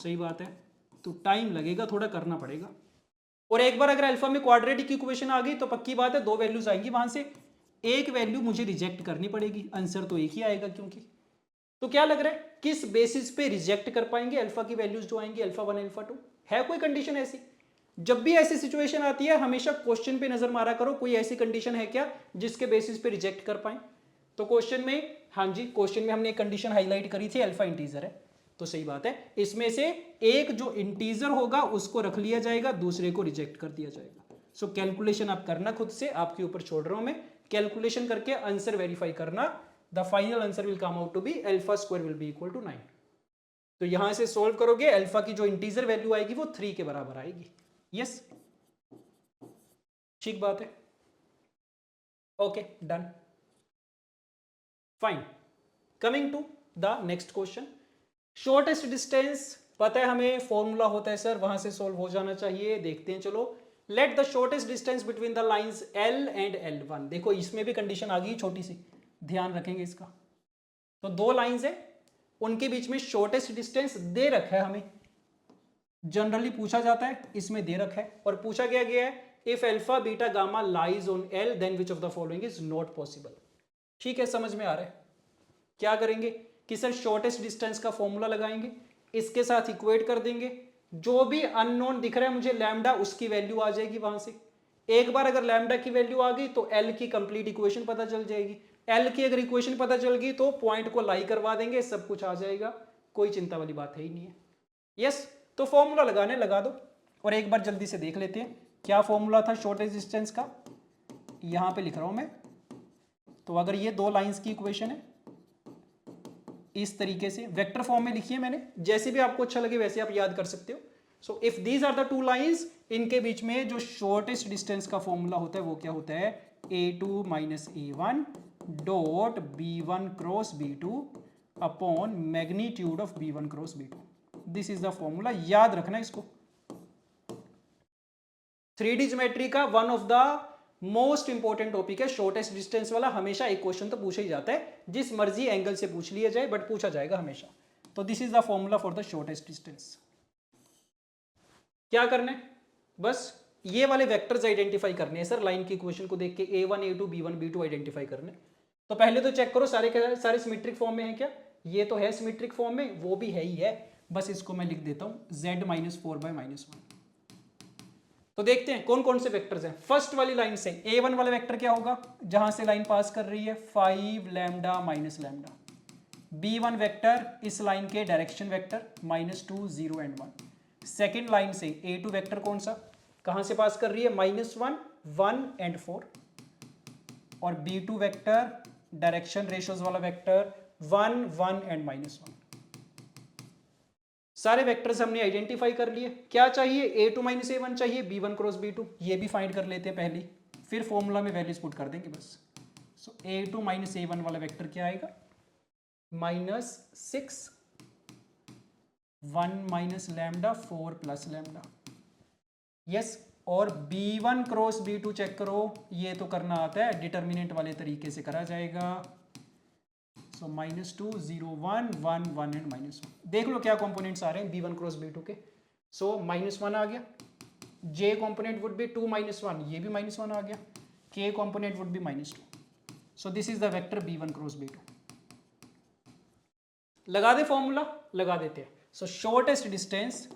सही बात है, तो टाइम लगेगा, थोड़ा करना पड़ेगा। और एक बार अगर अल्फा में क्वाड्रेटिक इक्वेशन आ गई तो पक्की बात है 2 वैल्यूज आएंगी, वहां से एक वैल्यू मुझे रिजेक्ट करनी पड़ेगी, आंसर तो एक ही आएगा क्योंकि। तो क्या लग रहा है किस बेसिस पे रिजेक्ट कर पाएंगे अल्फा की वैल्यूज जो आएंगी, अल्फा 1 अल्फा 2? है कोई कंडीशन ऐसी? जब भी ऐसी सिचुएशन आती है हमेशा क्वेश्चन पे नजर मारा करो, कोई ऐसी कंडीशन है क्या जिसके बेसिस पे रिजेक्ट कर पाए। तो क्वेश्चन में, हाँ जी, क्वेश्चन में हमने एक कंडीशन हाईलाइट करी थी, अल्फा इंटीजर है, तो सही बात है, इसमें से एक जो इंटीजर होगा उसको रख लिया जाएगा, दूसरे को रिजेक्ट कर दिया जाएगा। सो कैलकुलेशन आप करना खुद से, आपके ऊपर छोड़ रहा हूं मैं, कैलकुलेशन करके आंसर वेरीफाई करना। The final answer will come out to be alpha square will be equal to 9। तो यहां से सोल्व करोगे, अल्फा की जो इंटीजर वैल्यू आएगी वो 3 के बराबर आएगी। यस, ठीक बात है, okay done, fine. Coming to the next question, shortest distance पता है हमें, फॉर्मूला होता है सर, वहां से सोल्व हो जाना चाहिए। देखते हैं, चलो। Let the shortest distance between the lines L and L1। देखो इसमें भी कंडीशन आ गई छोटी सी, ध्यान रखेंगे इसका। तो 2 लाइंस है, उनके बीच में शॉर्टेस्ट डिस्टेंस दे रखा है हमें, जनरली पूछा जाता है, इसमें दे रखा है। और पूछा गया है if alpha beta gamma lies on L then which of the following is not possible. ठीक है, समझ में आ रहा है। क्या करेंगे कि सर शॉर्टेस्ट डिस्टेंस का फॉर्मूला लगाएंगे, इसके साथ इक्वेट कर देंगे, जो भी अननोन दिख रहा है मुझे लैम्डा, उसकी वैल्यू आ जाएगी वहां से। एक बार अगर लैम्डा की वैल्यू आ गई तो L की कंप्लीट इक्वेशन पता चल जाएगी। L की अगर इक्वेशन पता चल गई तो पॉइंट को लाई करवा देंगे, सब कुछ आ जाएगा, कोई चिंता वाली बात है ही नहीं है। यस, तो फॉर्मूला लगाने लगा दो, और एक बार जल्दी से देख लेते हैं क्या फॉर्मूला था शॉर्टेस्ट डिस्टेंस का। यहां पे लिख रहा हूं मैं। तो अगर ये 2 लाइंस की इक्वेशन है, इस तरीके से वेक्टर फॉर्म में लिखी है मैंने, जैसे भी आपको अच्छा लगे वैसे आप याद कर सकते हो। So if these are the 2 lines, इनके बीच में जो शॉर्टेस्ट डिस्टेंस का फॉर्मूला होता है वो क्या होता है, a2 minus a1 dot b1 cross b2 upon magnitude of b1 cross b2। This is the formula, याद रखना इसको। 3D ज्योमेट्री का one of the most important topic है शॉर्टेस्ट डिस्टेंस वाला। हमेशा एक क्वेश्चन तो पूछा ही जाता है, जिस मर्जी एंगल से पूछ लिया जाए, बट पूछा जाएगा हमेशा। तो this is the formula for the shortest distance. क्या करना है, बस ये वाले वेक्टर्स आइडेंटिफाई करने हैं सर, लाइन की इक्वेशन को देख के a1 a2 b1 b2 identify करने। तो पहले तो चेक करो सारे के सारे सिमेट्रिक फॉर्म में है क्या। ये तो है सिमेट्रिक फॉर्म में, वो भी है ही है, बस इसको मैं लिख देता हूं z माइनस 4/-1। तो देखते हैं कौन कौन से वेक्टर्स हैं। फर्स्ट वाली लाइन से a1 वाला वेक्टर क्या होगा, जहां से लाइन पास कर रही है 5 lambda minus lambda. b1 vector इस लाइन के direction vector -2 0 and 1। Second line से a2 वेक्टर कौन सा, कहां से पास कर रही है -1 1 एंड 4। और b2 वेक्टर डायरेक्शन रेशियोज वाला वेक्टर 1 1 एंड -1। सारे वेक्टर्स हमने आइडेंटिफाई कर लिए। क्या चाहिए, a2 माइनस a1 चाहिए, b1 क्रॉस b2, ये भी फाइंड कर लेते हैं पहले, फिर फॉर्मूला में वैल्यूज पुट कर देंगे बस। सो a2 माइनस a1 वाला वेक्टर क्या आएगा, -6 1 minus lambda 4 plus lambda. Yes, और b1 क्रॉस b2 चेक करो, ये तो करना आता है, डिटर्मिनेंट वाले तरीके से करा जाएगा। सो -2 0 1 1 1 एंड -1। देख लो क्या कंपोनेंट्स आ रहे हैं b1 क्रॉस b2 के। सो -1 आ गया, j कंपोनेंट वुड बी 2 -1, ये भी -1 आ गया, k component would be -2। So this is the vector b1 cross b2। लगा दे फॉर्मूला, लगा देते हैं। सो शॉर्टेस्ट डिस्टेंस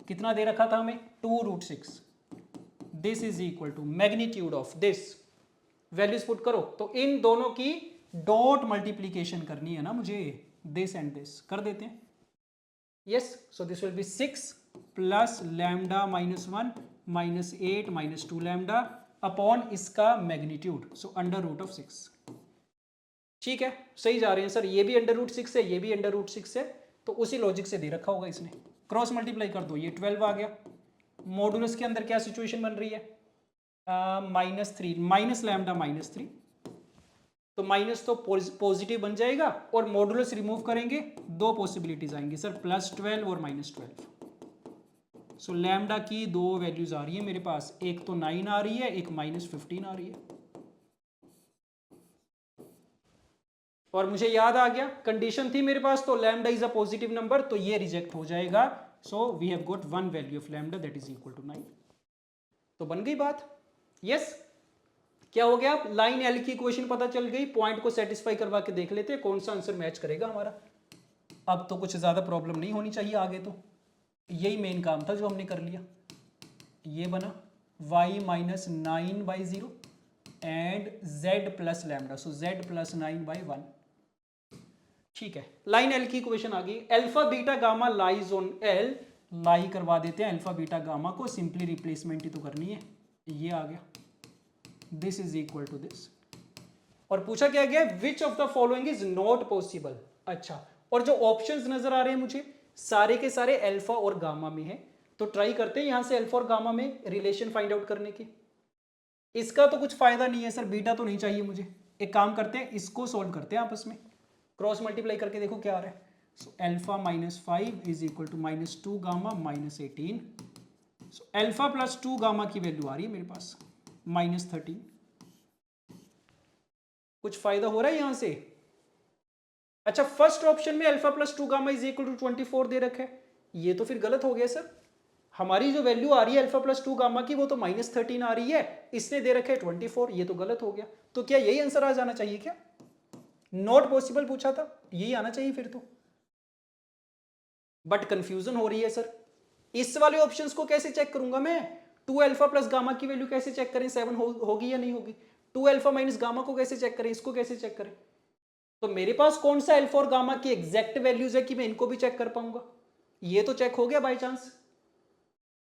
कितना दे रखा था हमें, 2√6। This is equal to magnitude of this, values put करो। तो इन दोनों की डॉट मल्टीप्लीकेशन करनी है ना मुझे, दिस एंड दिस कर देते हैं। Yes, so this will be 6 plus lambda -1 -8 -2 lambda upon इसका मैग्नीट्यूड, सो √6। ठीक है, सही जा रहे हैं सर, ये भी √6 है, ये भी √6 है, तो उसी लॉजिक से दे रखा होगा इसने। क्रॉस मल्टीप्लाई कर दो, ये 12 आ गया। मॉडुलस के अंदर क्या सिचुएशन बन रही है, -3 माइनस लैम्डा -3, तो माइनस तो पॉजिटिव बन जाएगा, और मॉडुलस रिमूव करेंगे, 2 पॉसिबिलिटीज आएंगी सर, +12 और -12। सो लैम्डा की 2 वैल्यूज आ रही है मेरे पास, एक तो 9 आ रही है, एक -15 आ रही है। और मुझे याद आ गया कंडीशन थी मेरे पास, तो lambda is a positive number, तो ये रिजेक्ट हो जाएगा। So we have got one value of lambda that is equal to 9। तो बन गई बात। यस, क्या हो गया, लाइन एल की इक्वेशन पता चल गई, पॉइंट को सेटिस्फाई करवा के देख लेते हैं कौन सा आंसर मैच करेगा हमारा। अब तो कुछ ज्यादा प्रॉब्लम नहीं होनी चाहिए आगे, तो यही मेन काम था जो हमने कर लिया। ये बना y minus 9/0 and z plus lambda, so z plus 9/1। ठीक है, लाइन एल की इक्वेशन आ गई। Alpha beta gamma lies on L, lie करवा देते हैं अल्फा बीटा गामा को, सिंपली रिप्लेसमेंट ही तो करनी है। ये आ गया, this is equal to this. और पूछा क्या गया, which of the following is not possible. अच्छा, और जो ऑप्शंस नजर आ रहे हैं मुझे सारे के सारे अल्फा और गामा में है, तो ट्राई करते हैं यहां से अल्फा और गामा में रिलेशन फाइंड आउट करने की। इसका तो कुछ फायदा नहीं है सर, बीटा तो नहीं चाहिए मुझे। एक काम करते हैं, इसको सोल्व करते हैं आपस में, क्रॉस मल्टीप्लाई करके देखो क्या आ रहा है। So alpha minus 5 is equal to -2 gamma minus 18। So alpha plus 2 gamma की वैल्यू आ रही है मेरे पास -13। कुछ फायदा हो रहा है यहां से। अच्छा, फर्स्ट ऑप्शन में alpha plus 2 gamma is equal to 24 दे रखा है, ये तो फिर गलत हो गया सर। हमारी जो वैल्यू आ रही है अल्फा प्लस 2 गामा की वो तो -13 आ रही है, इसने दे रखा है 24, ये तो गलत हो गया। तो क्या यही आंसर आ जाना चाहिए क्या? नॉट पॉसिबल पूछा था, यही आना चाहिए फिर तो। बट कंफ्यूजन हो रही है सर, इस वाले ऑप्शंस को कैसे चेक करूंगा मैं? 2 अल्फा प्लस गामा की वैल्यू कैसे चेक करें, 7 होगी या नहीं होगी? 2 अल्फा माइनस गामा को कैसे चेक करें, इसको कैसे चेक करें? तो मेरे पास कौन सा अल्फा और गामा की एग्जैक्ट वैल्यूज है कि मैं इनको भी चेक कर पाऊंगा? ये तो चेक हो गया बाय चांस।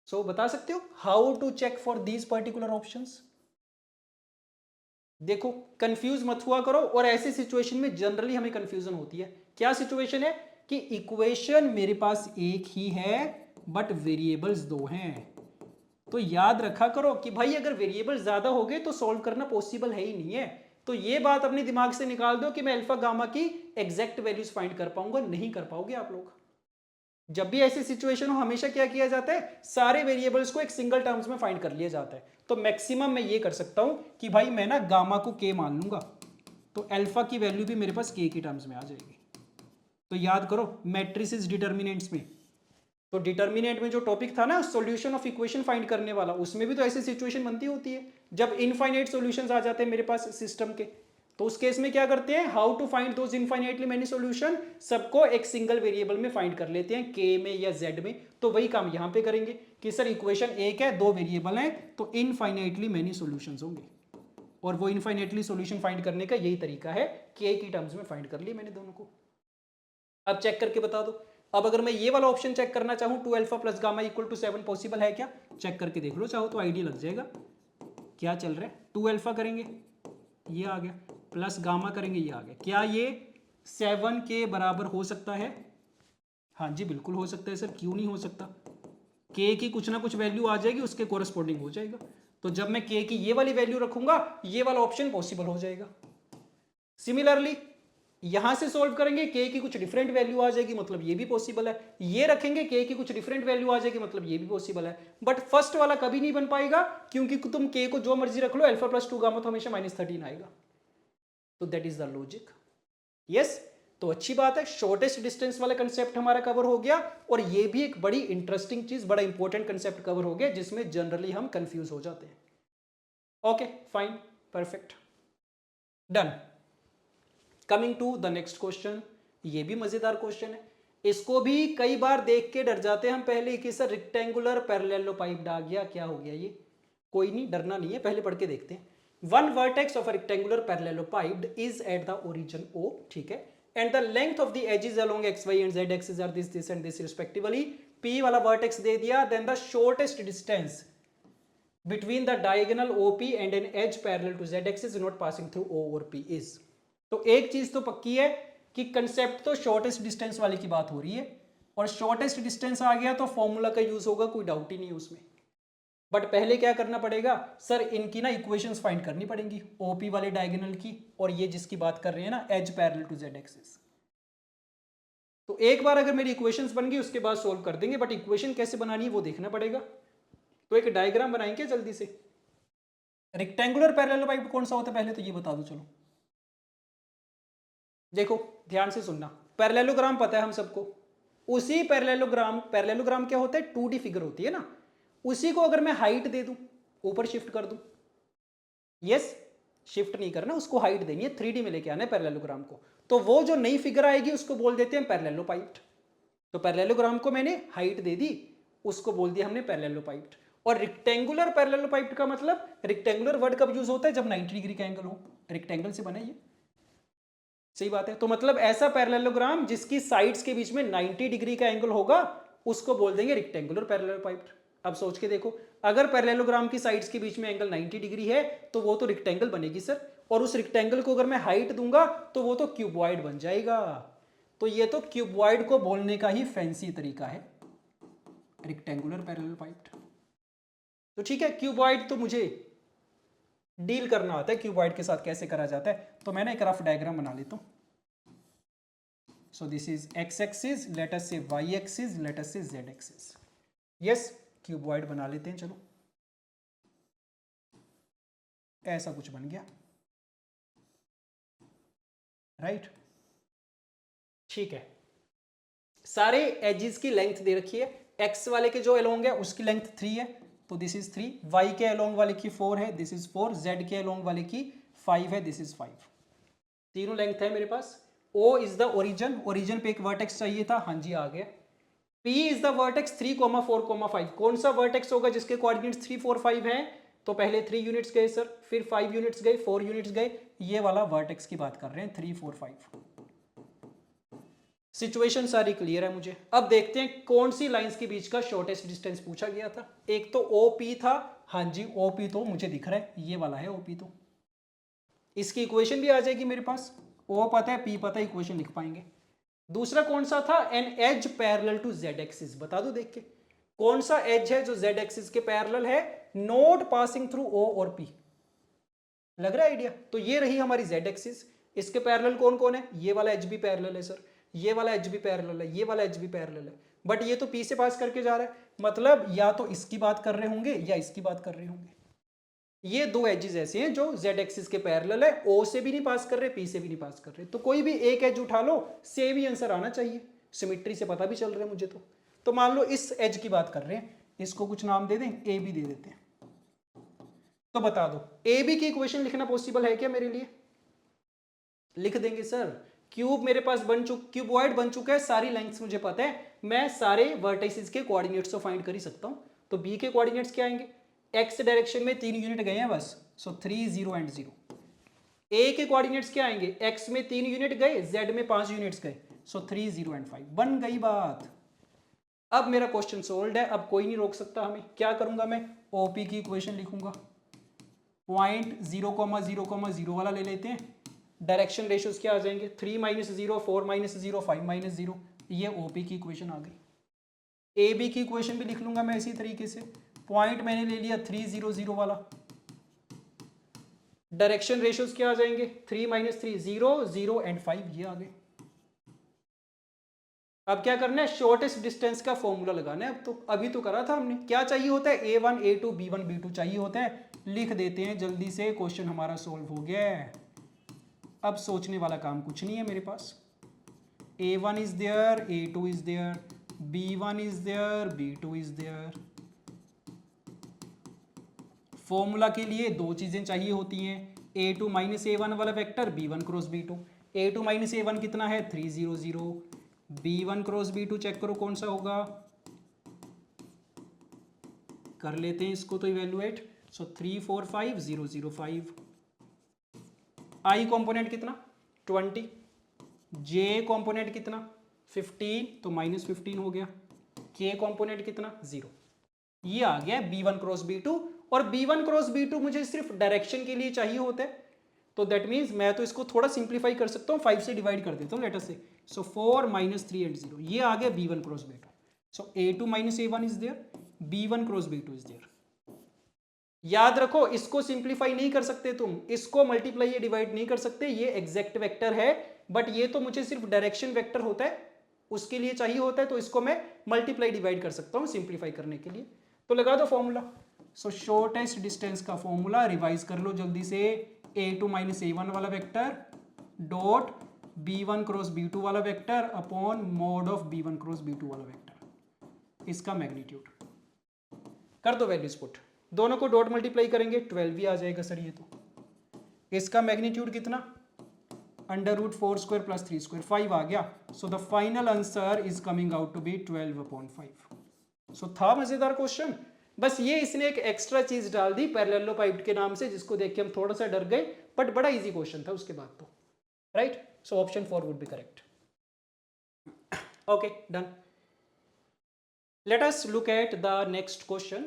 सो बता सकते हो how to check for these particular options? देखो, कंफ्यूज मत हुआ करो, और ऐसी सिचुएशन में जनरली हमें कंफ्यूजन होती है। क्या सिचुएशन है कि इक्वेशन मेरे पास एक ही है बट वेरिएबल्स दो हैं। तो याद रखा करो कि भाई अगर वेरिएबल ज्यादा हो गए तो सॉल्व करना पॉसिबल है ही नहीं है। तो ये बात अपने दिमाग से निकाल दो कि मैं अल्फा गामा की एग्जैक्ट वैल्यूज फाइंड कर पाऊंगा, नहीं कर पाओगे आप लोग। जब भी ऐसी सिचुएशन हो हमेशा क्या किया जाता है, सारे वेरिएबल्स को एक सिंगल टर्म्स में फाइंड कर लिया जाता है। तो मैक्सिमम मैं ये कर सकता हूं कि भाई मैं ना गामा को के मान लूंगा, तो अल्फा की वैल्यू भी मेरे पास के की टर्म्स में आ जाएगी। तो याद करो मैट्रिसेस डिटर्मिनेंट्स में, तो डिटर्मिनेंट में जो टॉपिक था ना सॉल्यूशन ऑफ इक्वेशन फाइंड करने वाला, उसमें भी तो ऐसी सिचुएशन बनती होती है जब इनफाइनाइट सॉल्यूशंस आ जाते हैं मेरे पास सिस्टम के। तो उस केस में क्या करते हैं, how to find those infinitely many solution, सबको एक सिंगल वेरिएबल में फाइंड कर लेते हैं, के में या जेड में। तो वही काम यहां पे करेंगे कि सर इक्वेशन एक है, दो वेरिएबल है, तो इनफाइनाइटली मेनी सॉल्यूशंस होंगे, और वो इनफाइनाइटली सॉल्यूशन फाइंड करने का यही तरीका है, के की टर्म्स में फाइंड कर लिए मैंने दोनों को। अब चेक करके बता दो। अब अगर मैं ये वाला ऑप्शन चेक करना चाहूं 2 alpha plus gamma equal to 7 possible है क्या? चेक करके देख लो, चाहो तो आइडिया लग जाएगा क्या चल रहा है। 2 अल्फा करेंगे ये आ गया, प्लस गामा करेंगे ये आ गया। क्या ये 7 के बराबर हो सकता है? हाँ जी बिल्कुल हो सकता है सर, क्यों नहीं हो सकता। के की कुछ ना कुछ वैल्यू आ जाएगी, उसके कोरस्पॉन्डिंग हो जाएगा। तो जब मैं के की ये वाली वैल्यू रखूंगा ये वाला ऑप्शन पॉसिबल हो जाएगा। सिमिलरली यहां से सॉल्व करेंगे, के की कुछ डिफरेंट वैल्यू आ जाएगी, मतलब ये भी पॉसिबल है। ये रखेंगे, के की कुछ डिफरेंट वैल्यू आ जाएगी, मतलब ये भी पॉसिबल है। बट फर्स्ट वाला कभी नहीं बन पाएगा, क्योंकि तुम के को जो मर्जी रख लो, अल्फा प्लस 2 गामा तो हमेशा -13 आएगा। तो that is the logic. Yes, तो अच्छी बात है, शॉर्टेस्ट डिस्टेंस वाला कंसेप्ट हमारा कवर हो गया, और ये भी एक बड़ी इंटरेस्टिंग चीज, बड़ा इंपॉर्टेंट कंसेप्ट कवर हो गया, जिसमें जनरली हम कंफ्यूज हो जाते हैं। Okay fine, perfect, done. Coming to the next question, ये भी मजेदार क्वेश्चन है। इसको भी कई बार देख के डर जाते हैं हम पहले कि सर रेक्टेंगुलर पैरेललोपाइड आ गया, क्या हो गया ये। कोई नहीं, डरना नहीं है, पहले पढ़ के देखते हैं। One vertex of a rectangular parallelopiped is at the origin O, ठीक है, and the length of the edges along x y एंड z axis are this and this respectively. P वाला वर्टेक्स दे दिया, then the shortest distance between the diagonal OP and an edge parallel to Z axis not passing through O or P is। तो एक चीज तो पक्की है कि कंसेप्ट तो शॉर्टेस्ट डिस्टेंस वाले की बात हो रही है, और शॉर्टेस्ट डिस्टेंस आ गया तो फॉर्मूला का यूज होगा, कोई डाउट ही नहीं उसमें। बट पहले क्या करना पड़ेगा सर, इनकी ना इक्वेशंस फाइंड करनी पड़ेंगी, ओपी वाले डायगोनल की, और ये जिसकी बात कर रहे हैं ना edge parallel to Z axis. तो एक बार अगर मेरी इक्वेशंस बन गई उसके बाद सोल्व कर देंगे, बट इक्वेशन कैसे बनानी है वो देखना पड़ेगा। तो एक डायग्राम बनाएंगे जल्दी से। रेक्टेंगुलर पैरेललोपाइड कौन सा होता है पहले तो ये बता दो चलो। देखो ध्यान से सुनना, पैरेललोग्राम पता है हम सबको, उसी पैरेललोग्राम क्या होता है, 2D फिगर होती है ना, उसी को अगर मैं हाइट दे दूं, ऊपर शिफ्ट कर दूं, यस शिफ्ट नहीं करना, उसको हाइट देनी है, 3D में लेके आना है पैरेललोग्राम को, तो वो जो नई फिगर आएगी उसको बोल देते हैं पैरेललोपाइड। तो पैरेललोग्राम को मैंने हाइट दे दी, उसको बोल दिया हमने पैरेललोपाइड। और रेक्टेंगुलर पैरेललोपाइड का मतलब, रेक्टेंगुलर वर्ड कब यूज होता है, जब 90 डिग्री का एंगल हो, रेक्टेंगल से बना ये, सही बात है। तो मतलब ऐसा पैरेललोग्राम जिसकी साइड्स के बीच में 90 डिग्री का एंगल होगा, उसको बोल देंगे रेक्टेंगुलर पैरेललोपाइड। अब सोच के देखो, अगर पैरेललोग्राम की साइड्स के बीच में एंगल 90 डिग्री है तो वो तो रेक्टेंगल बनेगी सर, और उस रेक्टेंगल को अगर मैं हाइट दूंगा तो वो तो क्यूबॉइड बन जाएगा। तो ये तो क्यूबॉइड को बोलने का ही फैंसी तरीका है, रेक्टेंगुलर पैरेललोपाइड। तो ठीक है, क्यूबॉइड तो मुझे डील करना आता है, क्यूबॉइड के साथ कैसे करा जाता है। तो मैं ना एक रफ डायग्राम बना लेता हूं। सो this is x axis, late us से वाई एक्सिस, लेट अस से जेड एक्सिस। यस, क्यूबॉइड बना लेते हैं, चलो ऐसा कुछ बन गया, राइट ठीक है। सारे एजेस की लेंथ दे रखी है, एक्स वाले के जो अलोंग है उसकी लेंथ 3 है, तो दिस इज 3, वाई के अलोंग वाले की 4 है, दिस इज 4, जेड के अलोंग वाले की 5 है, दिस इज 5, तीनों लेंथ है मेरे पास। O is the origin, origin पे एक वर्टेक्स चाहिए था, हाँ जी आ गया। P इज द वर्टेक्स 3, 4, 5, कौन सा वर्टेक्स होगा जिसके कोऑर्डिनेट्स 3, 4, 5 हैं, तो पहले 3 यूनिट्स गए सर, फिर 5 यूनिट्स गए, 4 यूनिट्स गए, ये वाला वर्टेक्स की बात कर रहे हैं, 3, 4, 5। सिचुएशन सारी क्लियर है मुझे। अब देखते हैं कौन सी लाइंस के बीच का शॉर्टेस्ट डिस्टेंस पूछा गया था। एक तो OP था, हाँ जी OP तो मुझे दिख रहा है, ये वाला है OP, तो इसकी इक्वेशन भी आ जाएगी मेरे पास, O पता है P पता है, इक्वेशन लिख पाएंगे। दूसरा कौन सा था, an edge parallel to Z axis, बता दो देख के कौन सा एज है जो जेड एक्सिस के पैरेलल है, नोट पासिंग थ्रू O और P, लग रहा है आइडिया। तो ये रही हमारी जेड एक्सिस, इसके पैरेलल कौन कौन है, ये वाला एज भी पैरेलल है सर, ये वाला एज भी पैरेलल है, ये वाला एज भी पैरेलल है, बट ये तो P से पास करके जा रहा है, मतलब या तो इसकी बात कर रहे होंगे या इसकी बात कर रहे होंगे। ये दो एजेस ऐसे हैं जो जेड एक्सिस के पैरेलल है, O से भी नहीं पास कर रहे, P से भी नहीं पास कर रहे, तो कोई भी एक एज उठा लो, सेम ही आंसर आना चाहिए, सिमेट्री से पता भी चल रहा है मुझे। तो मान लो इस एज की बात कर रहे हैं, इसको कुछ नाम दे दें, ए बी दे देते हैं। तो बता दो ए बी की इक्वेशन लिखना पॉसिबल है क्या मेरे लिए, लिख देंगे सर। क्यूब मेरे पास क्यूबॉइड बन चुका है, सारी लेंथ्स मुझे पता है, मैं सारे वर्टिसेस के कोऑर्डिनेट्स तो फाइंड कर ही सकता हूं। तो बी के कोऑर्डिनेट्स क्या आएंगे, एक्स डायरेक्शन में 3 यूनिट गए हैं बस, सो 3, 0 एंड 0। ए के कोऑर्डिनेट्स क्या आएंगे, एक्स में 3 यूनिट गए, जेड में 5 यूनिट्स गए, सो 3, 0 एंड 5, बन गई बात। अब मेरा क्वेश्चन सोल्व है, अब कोई नहीं रोक सकता हमें। क्या करूंगा मैं, ओपी की इक्वेशन लिखूंगा, पॉइंट 0,0,0 वाला ले लेते हैं, डायरेक्शन रेशियोज क्या आ जाएंगे, 3 - 0, 4 - 0, 5 - 0, ये ओपी की इक्वेशन आ गई। ए बी की इक्वेशन भी लिख लूंगा मैं इसी तरीके से, पॉइंट मैंने ले लिया 3, 0, 0 वाला, डायरेक्शन रेशियोज क्या आ जाएंगे, 3 - 3, 0, 0 एंड 5, ये आ गए। अब क्या करना है, शॉर्टेस्ट डिस्टेंस का फॉर्मूला लगाना है। अब तो अभी तो करा था हमने, क्या चाहिए होता है, A1 A2 B1 B2 चाहिए होता है, लिख देते हैं जल्दी से, क्वेश्चन हमारा सोल्व हो गया है। अब सोचने वाला काम कुछ नहीं है मेरे पास, A1 is there, A2 is there, B1 is there, B2 is there. Formula के लिए दो चीजें चाहिए होती हैं, A2 - A1 वाला vector B1 cross B2, A2 - A1 कितना है 3, 0, 0, B1 क्रॉस B2 चेक करो कौन सा होगा, कर लेते हैं इसको तो इवेलुएट, सो 3, 4, 5, 0, 0, 5। आई कॉम्पोनेंट कितना 20, जे कॉम्पोनेंट कितना 15, तो -15 हो गया, के कॉम्पोनेंट कितना 0, ये आ गया B1 क्रॉस B2। और B1 क्रॉस B2 मुझे सिर्फ डायरेक्शन के लिए चाहिए होता है, तो दैट मीन्स मैं तो इसको थोड़ा सिंप्लीफाई कर सकता हूँ, 5 से डिवाइड कर देता हूँ लेटर से, सो 4 - 3 एंड 0, ये आ गया B1 क्रॉस B2। सो A2 - A1 is there, B1 cross B2 is there. याद रखो इसको सिंप्लीफाई नहीं कर सकते तुम, इसको मल्टीप्लाई या डिवाइड नहीं कर सकते, ये एग्जैक्ट वेक्टर है, बट ये तो मुझे सिर्फ डायरेक्शन वेक्टर होता है, उसके लिए चाहिए होता है, तो इसको मैं मल्टीप्लाई डिवाइड कर सकता हूँ सिंप्लीफाई करने के लिए। तो लगा दो फॉर्मूला, सो शॉर्टेस्ट डिस्टेंस का फॉर्मूला रिवाइज कर लो जल्दी से, A2 - A1 वाला vector dot b1 cross b2 वाला vector upon mod of b1 cross b2 वाला वेक्टर, इसका मैग्नीट्यूड कर दो वैल्यूज पुट, दोनों को डॉट मल्टीप्लाई करेंगे 12 भी आ जाएगा सर ये तो। इसका मैग्नीट्यूड कितना, under root 4 square plus 3 square 5 आ गया। So the final answer is coming out to be 12/5। So था मजेदार क्वेश्चन, बस ये इसने एक एक्स्ट्रा चीज डाल दी पैरेललोपाइड के नाम से, जिसको देख के हम थोड़ा सा डर गए, बट बड़ा इजी क्वेश्चन था उसके बाद तो, right. So option 4 would be correct. Okay done. Let us look at the next question.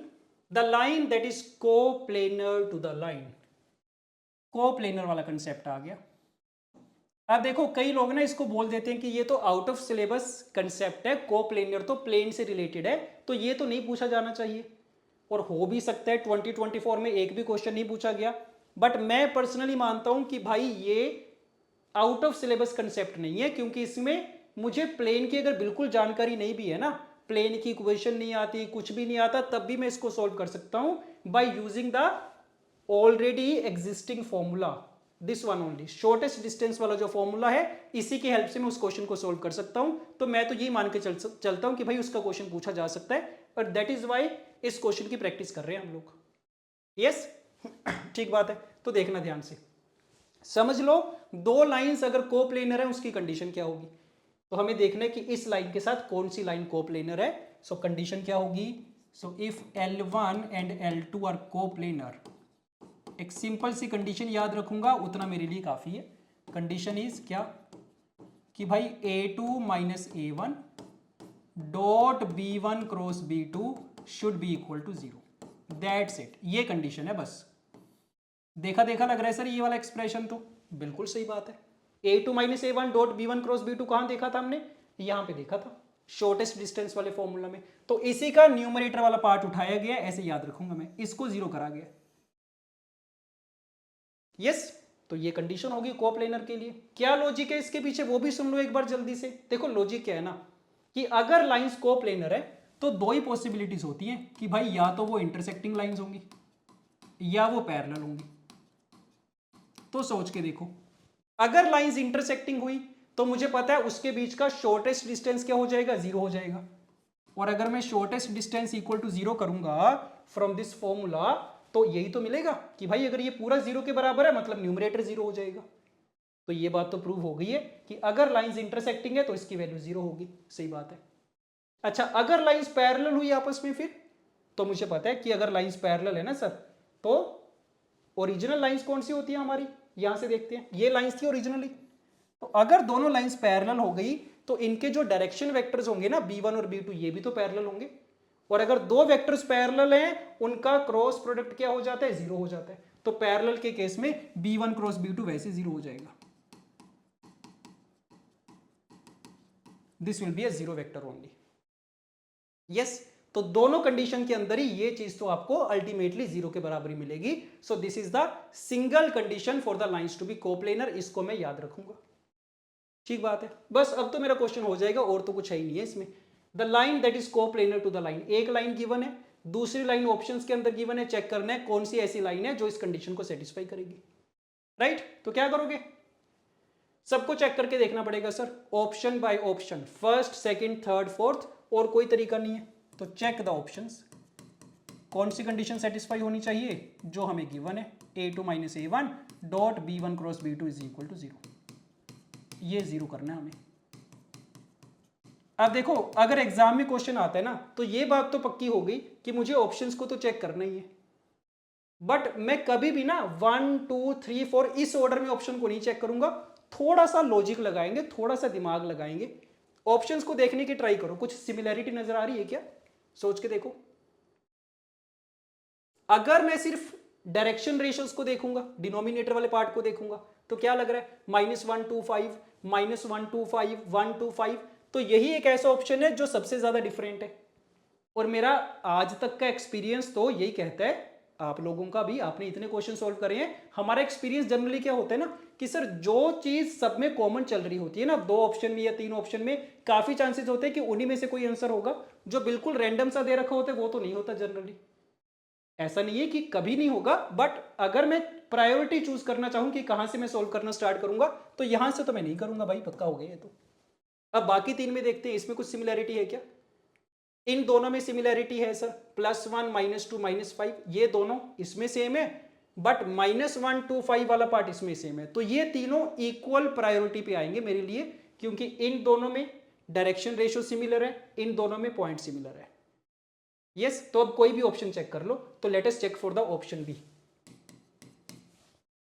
The line that is coplanar to the line. Coplanar वाला कंसेप्ट आ गया। अब देखो कई लोग ना इसको बोल देते हैं कि ये तो आउट ऑफ सिलेबस कंसेप्ट है, कोप्लेनर तो प्लेन से रिलेटेड है, तो ये तो नहीं पूछा जाना चाहिए। और हो भी सकता है 2024 में एक भी क्वेश्चन नहीं पूछा गया, बट मैं पर्सनली मानता हूं कि भाई ये आउट ऑफ सिलेबस कंसेप्ट नहीं है, क्योंकि इसमें मुझे प्लेन की अगर बिल्कुल जानकारी नहीं भी है ना, प्लेन की इक्वेशन नहीं आती, कुछ भी नहीं आता, तब भी मैं इसको सॉल्व कर सकता हूं by using the already existing formula, this one only, shortest distance वाला जो फॉर्मूला है, इसी की हेल्प से मैं उस क्वेश्चन को सॉल्व कर सकता हूं। तो मैं तो यही मान के चलता हूं कि भाई उसका क्वेश्चन पूछा जा सकता है, और दैट इज वाई इस क्वेश्चन की प्रैक्टिस कर रहे हैं हम लोग। यस ठीक बात है। तो देखना ध्यान से, समझ लो दो लाइंस अगर कोप्लेनर है उसकी कंडीशन क्या होगी। तो हमें देखना है कि इस लाइन के साथ कौन सी लाइन कोप्लेनर है। सो कंडीशन क्या होगी, so if L1 and L2 are coplanar, एक सिंपल सी कंडीशन याद रखूंगा, उतना मेरे लिए काफी है। कंडीशन इज क्या कि भाई A2 minus A1 dot B1 cross B2 should be equal to 0, that's it, ये कंडीशन है बस। देखा देखा लग रहा है सर ये वाला एक्सप्रेशन, तो बिल्कुल सही बात है। A2 minus A1 dot B1 cross B2 कहां देखा था हमने, यहां पे देखा था शॉर्टेस्ट डिस्टेंस वाले फॉर्मूला में। तो इसी का न्यूमरेटर वाला पार्ट उठाया गया, ऐसे याद रखूंगा मैं, इसको 0 करा गया। यस तो ये कंडीशन होगी कोप्लेनर के लिए। क्या लॉजिक है इसके पीछे वो भी सुन लो एक बार जल्दी से। देखो लॉजिक क्या है ना, कि अगर लाइंस कोप्लेनर है तो दो ही पॉसिबिलिटीज होती हैं कि भाई या तो वो इंटरसेक्टिंग लाइंस होंगी या वो पैरेलल होंगी। तो सोच के देखो, अगर लाइंस इंटरसेक्टिंग हुई तो मुझे पता है उसके बीच का शॉर्टेस्ट डिस्टेंस क्या हो जाएगा, 0 हो जाएगा। और अगर मैं शॉर्टेस्ट डिस्टेंस इक्वल टू 0 करूंगा फ्रॉम दिस फॉर्मूला, तो यही तो मिलेगा कि भाई अगर ये पूरा 0 के बराबर है मतलब न्यूमरेटर 0 हो जाएगा। तो ये बात तो प्रूव हो गई है कि अगर लाइंस इंटरसेक्टिंग है तो इसकी वैल्यू 0 होगी। सही बात है। अच्छा अगर लाइंस पैरेलल हुई आपस में, फिर तो मुझे पता है कि अगर लाइंस पैरेलल है ना सर, तो ओरिजिनल लाइंस कौन सी होती है हमारी, यहां से देखते हैं, ये लाइंस थी ओरिजिनली। तो अगर दोनों लाइंस पैरेलल हो गई तो इनके जो डायरेक्शन वेक्टर्स होंगे ना B1 और B2, ये भी तो पैरेलल होंगे। और अगर दो वेक्टर्स पैरेलल हैं उनका क्रॉस प्रोडक्ट क्या हो जाता है, 0 हो जाता है। तो पैरेलल के केस में B1 क्रॉस B2 वैसे 0 हो जाएगा। This will be a 0 vector only. Yes तो दोनों कंडीशन के अंदर ही ये चीज तो आपको अल्टीमेटली 0 के बराबर ही मिलेगी। So this is the single condition for the lines to be coplanar, इसको मैं याद रखूंगा। ठीक बात है। बस अब तो मेरा क्वेश्चन हो जाएगा, और तो कुछ है ही नहीं है इसमें। The line that is coplanar to the line, एक लाइन गिवन है, दूसरी लाइन ऑप्शंस के अंदर गिवन है, चेक करना है कौन सी ऐसी लाइन है जो इस कंडीशन को सेटिस्फाई करेगी। राइट तो क्या करोगे, सबको चेक करके देखना पड़ेगा sir, option by option, first second third fourth, और कोई तरीका नहीं है। तो चेक द ऑप्शंस, कौन सी कंडीशन सेटिस्फाई होनी चाहिए जो हमें गिवन है, A2 minus A1 dot B1 cross B2 is equal to 0, ये 0 करना है हमें। अब देखो अगर एग्जाम में क्वेश्चन आता है ना, तो ये बात तो पक्की हो गई कि मुझे ऑप्शंस को तो चेक करना ही है, बट मैं कभी भी ना 1 2 3 4 इस ऑर्डर में ऑप्शन को नहीं चेक करूंगा। थोड़ा सा लॉजिक लगाएंगे, थोड़ा सा दिमाग लगाएंगे, ऑप्शंस को देखने की ट्राई करो, कुछ सिमिलैरिटी नजर आ रही है क्या, सोच के देखो। अगर मैं सिर्फ डायरेक्शन रेशियोज को देखूंगा, डिनोमिनेटर वाले पार्ट को देखूंगा, तो क्या लग रहा है -125 -125 125, तो यही एक ऐसा ऑप्शन है जो सबसे ज्यादा डिफरेंट है। और मेरा आज तक का एक्सपीरियंस तो यही कहता है, आप लोगों का भी, आपने इतने क्वेश्चन सॉल्व करे हैं, हमारा एक्सपीरियंस जनरली क्या होता है ना कि सर जो चीज सब में कॉमन चल रही होती है ना, 2 ऑप्शन में या 3 ऑप्शन में, काफी चांसेस होते हैं कि उन्हीं में से कोई आंसर होगा। जो बिल्कुल रैंडम सा दे रखा होता है वो तो नहीं होता जनरली। ऐसा नहीं है कि कभी नहीं होगा, बट अगर मैं प्रायोरिटी चूज करना चाहूं कि कहां से मैं सोल्व करना स्टार्ट करूंगा तो यहां से तो मैं नहीं करूंगा भाई, पक्का हो गया ये तो। अब बाकी 3 में देखते हैं इसमें कुछ सिमिलैरिटी है क्या। इन दोनों में सिमिलैरिटी है सर, +1 -2 -5, ये दोनों इसमें सेम है, बट -1 to 5 वाला पार्ट इसमें सेम है। तो ये तीनों इक्वल प्रायोरिटी पे आएंगे मेरे लिए, क्योंकि इन दोनों में डायरेक्शन रेशियो सिमिलर है, इन दोनों में पॉइंट सिमिलर है। यस, तो अब कोई भी ऑप्शन चेक कर लो। तो let us check for the option B.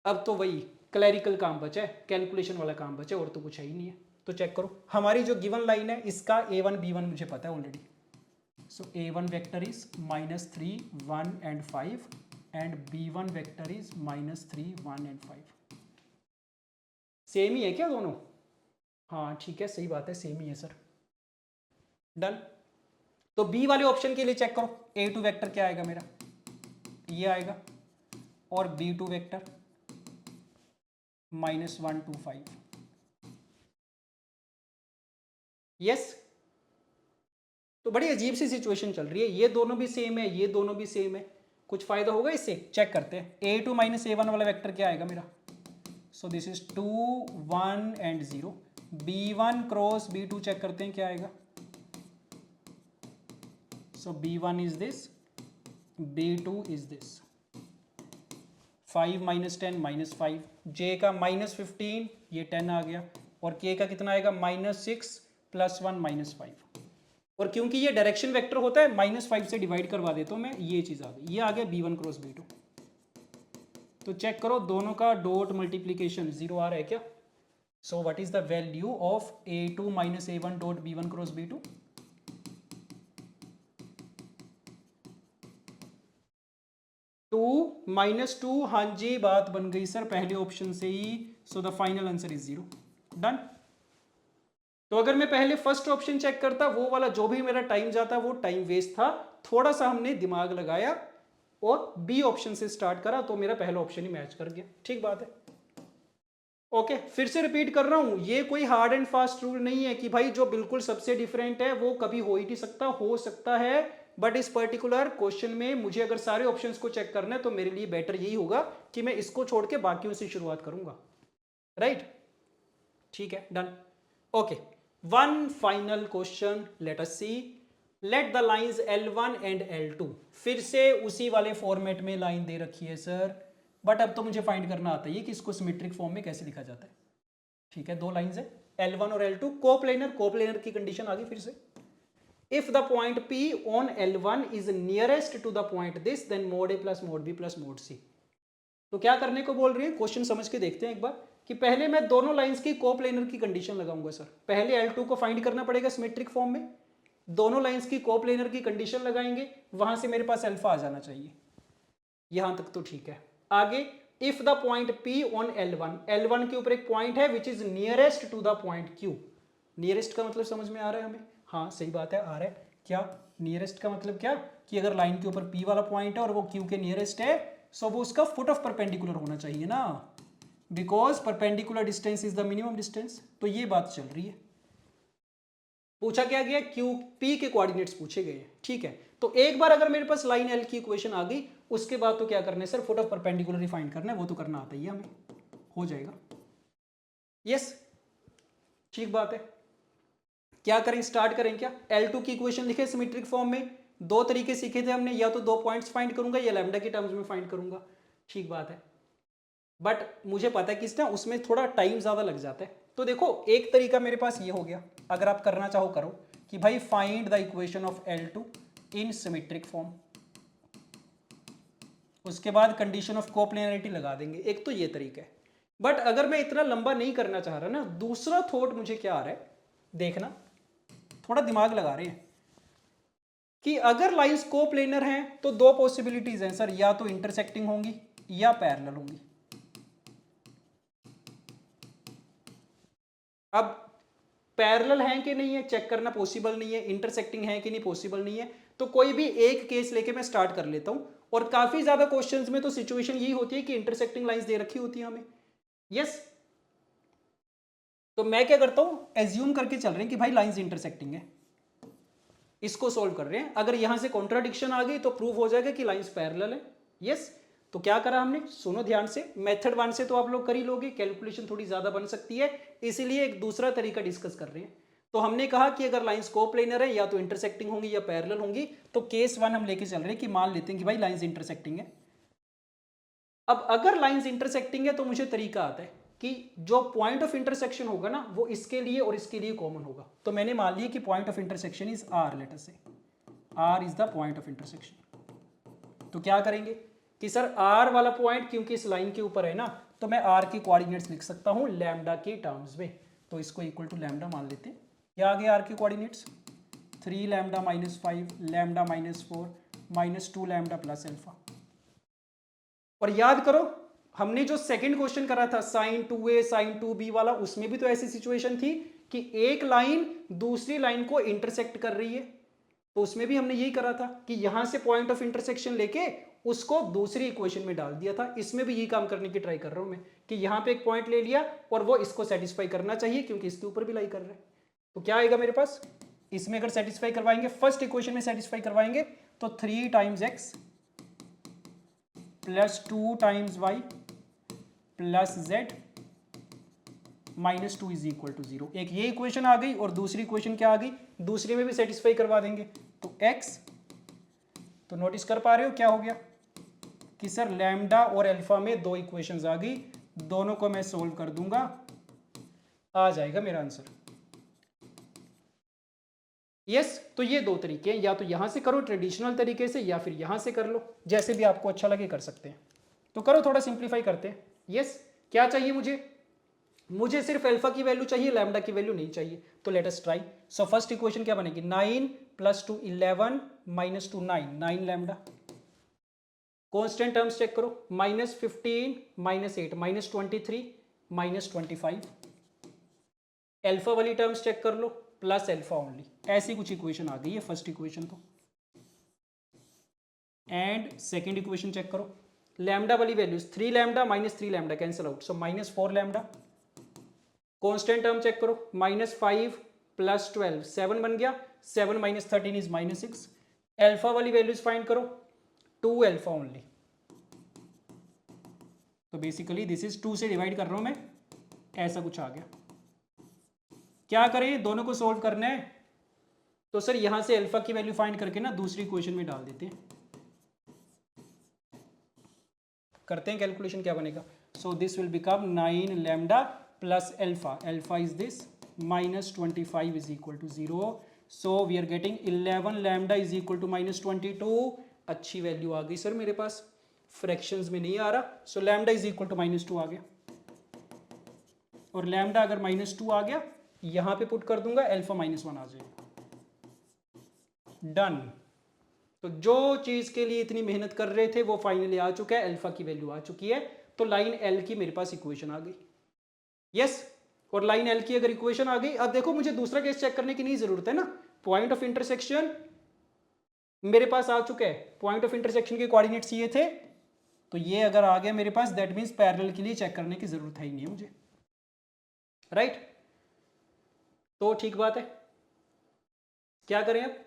अब तो वही क्लैरिकल काम बचा है, कैलकुलेशन वाला काम बचा है, और तो कुछ है ही नहीं है। तो चेक करो, हमारी जो गिवन लाइन है इसका a1 b1 मुझे पता है already. So a1 vector is -3 1 and 5 and b1 vector is -3 1 and 5। Same ही है क्या दोनों? हाँ ठीक है, सही बात है, सेम ही है सर। डन। तो बी वाले ऑप्शन के लिए चेक करो, a2 वेक्टर क्या आएगा मेरा, ये आएगा, और b2 वेक्टर -1 to 5। यस, तो बड़ी अजीब सी सिचुएशन चल रही है, ये दोनों भी सेम है, ये दोनों भी सेम है, कुछ फायदा होगा इससे? चेक करते हैं। a2 - a1 वाला वेक्टर क्या आएगा मेरा, so this is 2 1 and 0। b1 cross b2 check करते हैं क्या आएगा, so b1 is this, b2 is this. 5 - 10 -5, j का -15, ये 10 आ गया, और k का कितना आएगा, -6 +1 -5। और क्योंकि ये डायरेक्शन वेक्टर होता है, -5 से डिवाइड करवा देता हूं मैं, ये चीज आ गई, ये आ गया b1 क्रॉस b2। तो चेक करो दोनों का डॉट मल्टीप्लीकेशन 0 आ रहा है क्या। So what is the value of a2 - a1 dot b1 cross b2, 2 - 2। हाँ जी, बात बन गई सर पहले ऑप्शन से ही। So the final answer is 0। Done. तो अगर मैं पहले फर्स्ट ऑप्शन चेक करता, वो वाला जो भी मेरा टाइम जाता वो टाइम वेस्ट था, थोड़ा सा हमने दिमाग लगाया और बी ऑप्शन से स्टार्ट करा, तो मेरा पहला ऑप्शन ही मैच कर गया। ठीक बात है। ओके, फिर से रिपीट कर रहा हूं, ये कोई हार्ड एंड फास्ट रूल नहीं है कि भाई जो बिल्कुल सबसे डिफरेंट है वो कभी हो ही नहीं सकता, हो सकता है, बट इस पर्टिकुलर क्वेश्चन में मुझे अगर सारे ऑप्शंस को चेक करना है तो मेरे लिए बेटर यही होगा कि मैं इसको छोड़ के बाकियों से शुरुआत करूंगा। राइट, ठीक है, done. Okay, one final question, let us see. Let the lines L1 and L2, फिर से उसी वाले फॉर्मेट में लाइन दे रखी है सर, बट अब तो मुझे फाइंड करना आता है कि इसको सिमेट्रिक फॉर्म में कैसे लिखा जाता है। ठीक है, दो लाइंस है L1 और L2, कोप्लेनर, कोप्लेनर की कंडीशन आ गई फिर से। If the point P on L1 is nearest to the point this, then mod A plus mod B plus mod C। तो क्या करने को बोल रही है, क्वेश्चन समझ के देखते हैं एक बार, कि पहले मैं दोनों लाइंस की कोप्लेनर की कंडीशन लगाऊंगा सर। पहले L2 को फाइंड करना पड़ेगा सिमेट्रिक फॉर्म में, दोनों लाइंस की कोप्लेनर की कंडीशन लगाएंगे, वहां से मेरे पास अल्फा आ जाना चाहिए। यहां तक तो ठीक है। आगे, if the point P on L1, L1 के ऊपर एक पॉइंट है which is nearest to the point Q। Nearest का मतलब समझ में आ रहा है हमें, हाँ सही बात है, आ रहा है। क्या नियरेस्ट का मतलब क्या, कि अगर लाइन के ऊपर P वाला पॉइंट है और वो Q के नियरेस्ट है, सो वो उसका फुट ऑफ परपेंडिकुलर होना चाहिए ना, because perpendicular distance is the minimum distance. तो ये बात चल रही है। पूछा क्या गया, Q P के कोऑर्डिनेट्स पूछे गए। ठीक है, तो एक बार अगर मेरे पास लाइन L की इक्वेशन आ गई, उसके बाद तो क्या करना है sir, foot of perpendicular find करना है, वो तो करना आता ही है हमें, हो जाएगा। यस, ठीक बात है। क्या करें, स्टार्ट करें क्या, L2 की इक्वेशन लिखे सिमेट्रिक फॉर्म में। दो तरीके सीखे थे हमने, या तो दो पॉइंट्स फाइंड करूंगा या लैम्डा के टर्म्स में फाइंड करूंगा। ठीक बात है, बट मुझे पता है कि ना उसमें थोड़ा टाइम ज्यादा लग जाता है। तो देखो, एक तरीका मेरे पास ये हो गया, अगर आप करना चाहो करो, कि भाई find the equation of L2 in symmetric form, उसके बाद कंडीशन ऑफ कोप्लेनरिटी लगा देंगे। एक तो ये तरीका है, बट अगर मैं इतना लंबा नहीं करना चाह रहा ना, दूसरा थॉट मुझे क्या आ रहा है, देखना, थोड़ा दिमाग लगा रहे हैं, कि अगर लाइंस कोप्लेनर हैं तो दो पॉसिबिलिटीज हैं सर, या तो इंटरसेक्टिंग होंगी या पैरेलल होंगी। अब पैरेलल हैं कि नहीं है चेक करना पॉसिबल नहीं है, इंटरसेक्टिंग है कि नहीं पॉसिबल नहीं है। तो कोई भी एक केस लेके मैं स्टार्ट कर लेता हूं, और काफी ज्यादा क्वेश्चंस में तो सिचुएशन यही होती है कि इंटरसेक्टिंग लाइंस दे रखी होती है हमें। यस, तो मैं क्या करता हूं, एज्यूम करके चल रहे हैं कि भाई लाइंस इंटरसेक्टिंग है। इसको सोल्व कर रहे हैं। अगर यहां से कॉन्ट्राडिक्शन आ गई तो प्रूव हो जाएगा कि लाइंस पैरेलल है। यस, तो क्या करा हमने, सुनो ध्यान से। मेथड 1 से तो आप लोग कर ही लोगे, कैलकुलेशन थोड़ी ज्यादा बन सकती है, इसीलिए एक दूसरा तरीका डिस्कस कर रहे हैं। तो हमने कहा कि अगर लाइंस कोप्लेनर है या तो इंटरसेक्टिंग होंगी या पैरेलल होंगी। तो केस 1 हम लेके चल रहे हैं कि मान लेते हैं कि भाई लाइंस इंटरसेक्टिंग है। अब अगर लाइंस इंटरसेक्टिंग है तो मुझे तरीका आता है कि जो पॉइंट ऑफ इंटरसेक्शन होगा ना वो इसके लिए और इसके लिए कॉमन होगा। तो मैंने मान लिया कि point of intersection is R, let us say R is the point of intersection. तो क्या करेंगे कि सर आर वाला पॉइंट क्योंकि इस लाइन के ऊपर है ना, तो मैं आर के कोऑर्डिनेट्स लिख सकता हूं लैम्डा के टर्म्स में। तो इसको इक्वल टू लैम्डा मान लेते हैं। क्या आ गया आर के coordinates, 3 lambda minus 5 lambda minus 4 minus 2 lambda plus alpha. और याद करो हमने जो सेकंड क्वेश्चन करा था साइन 2a साइन 2b वाला, उसमें भी तो ऐसी सिचुएशन थी कि एक लाइन दूसरी लाइन को इंटरसेक्ट कर रही है। तो उसमें भी हमने यही करा था कि यहां से पॉइंट ऑफ इंटरसेक्शन लेके उसको दूसरी इक्वेशन में डाल दिया था। इसमें भी यही काम करने की ट्राई कर रहा हूं मैं कि यहां पे एक पॉइंट ले लिया और वो इसको सेटिस्फाई करना चाहिए क्योंकि इसके ऊपर भी लाई कर रहा है। तो क्या आएगा मेरे पास, इसमें अगर सेटिस्फाई करवाएंगे, फर्स्ट इक्वेशन में सेटिस्फाई करवाएंगे तो 3 times X plus 2 times Y plus Z minus 2 is equal to 0। एक ये इक्वेशन आ गई और दूसरी इक्वेशन क्या आ गई, दूसरी में भी सेटिस्फाई करवा देंगे। तो x, तो नोटिस कर पा रहे हो क्या हो गया कि सर लैम्डा और अल्फा में दो इक्वेशंस आ गई, दोनों को मैं सोल्व कर दूंगा, आ जाएगा मेरा आंसर। यस, तो ये दो तरीके हैं, या तो यहां से करो ट्रेडिशनल तरीके से या फिर यहां से कर लो, जैसे भी आपको अच्छा लगे कर सकते हैं। तो करो, थोड़ा सिंप्लीफाई करते हैं। यस, क्या चाहिए मुझे सिर्फ अल्फा की वैल्यू चाहिए, लैम्डा की वैल्यू नहीं चाहिए। तो let us try. So first equation क्या बनेगी, 9 plus 2 11 minus 2 9 9 lambda. Constant terms check करो, minus 15 minus 8 minus 23 minus 25। Alpha वाली टर्म्स चेक कर लो, प्लस अल्फा ओनली। ऐसी कुछ इक्वेशन आ गई है फर्स्ट इक्वेशन तो। एंड सेकेंड इक्वेशन चेक करो, लैम्डा वाली values 3 lambda minus 3 lambda cancel out, so minus 4 lambda. Constant term check करो, माइनस 5 प्लस 12 7 बन गया, 7 माइनस 13 इज माइनस 6। अल्फा वाली वैल्यूज फाइंड करो, 2 अल्फा ओनली। तो बेसिकली दिस इज 2 से डिवाइड कर रहा हूं मैं, ऐसा कुछ आ गया। क्या करें, दोनों को सोल्व करना है। तो सर यहां से अल्फा की वैल्यू फाइंड करके ना दूसरी इक्वेशन में डाल देते हैं, करते हैं कैलकुलेशन, क्या बनेगा। So this will become 9 lambda plus alpha, alpha is this minus 25 is equal to 0। So we are getting 11 lambda is equal to minus 22। अच्छी वैल्यू आ गई सर मेरे पास, फ्रैक्शंस में नहीं आ रहा। So lambda is equal to minus 2 आ गया, और लैम्डा अगर माइनस 2 आ गया यहां पे पुट कर दूंगा, अल्फा माइनस 1 आ जाएगा। डन। तो जो चीज के लिए इतनी मेहनत कर रहे थे वो फाइनली आ चुका है, अल्फा की वैल्यू आ चुकी है। तो लाइन एल की मेरे पास इक्वेशन आ गई। यस, और लाइन एल की अगर इक्वेशन आ गई, अब देखो मुझे दूसरा केस चेक करने की नहीं जरूरत है ना। पॉइंट ऑफ इंटरसेक्शन मेरे पास आ चुका है, पॉइंट ऑफ इंटरसेक्शन के कोऑर्डिनेट्स ये थे, तो ये अगर आ गया मेरे पास, दैट मींस पैरेलल के लिए चेक करने की जरूरत है ही नहीं मुझे, राइट। तो ठीक बात है, क्या करें अब,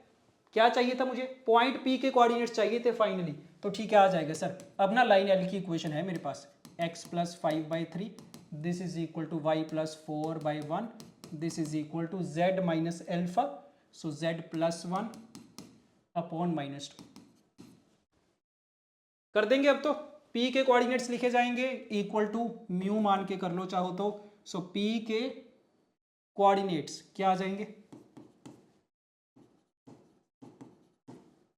क्या चाहिए था मुझे, पॉइंट पी के कोऑर्डिनेट्स चाहिए थे फाइनली। तो ठीक है, आ जाएगा सर। अब ना लाइन एल की इक्वेशन है मेरे पास, x plus 5/3 this is equal to y plus 4/1 this is equal to z minus alpha, so z plus 1 upon minus 2 कर देंगे। अब तो p के कोऑर्डिनेट्स लिखे जाएंगे इक्वल टू म्यू मान के कर लो चाहो तो। सो p के कोऑर्डिनेट्स क्या आ जाएंगे,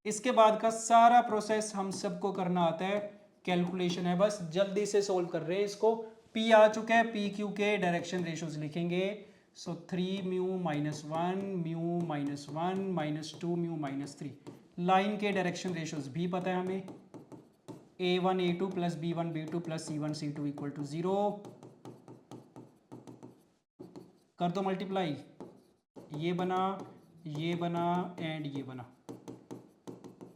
इसके बाद का सारा प्रोसेस हम सबको करना आता है, कैलकुलेशन है, बस जल्दी से सोल्व कर रहे हैं इसको। p आ चुका है, p q के डायरेक्शन रेशियोज लिखेंगे। सो 3 mu minus 1 mu minus 1 minus 2 mu minus 3। Line के डायरेक्शन रेशियोज भी पता है हमें, a1 a2 plus b1 b2 plus c1 c2 equal to 0। कर दो मल्टीप्लाई, ये बना एंड ये बना।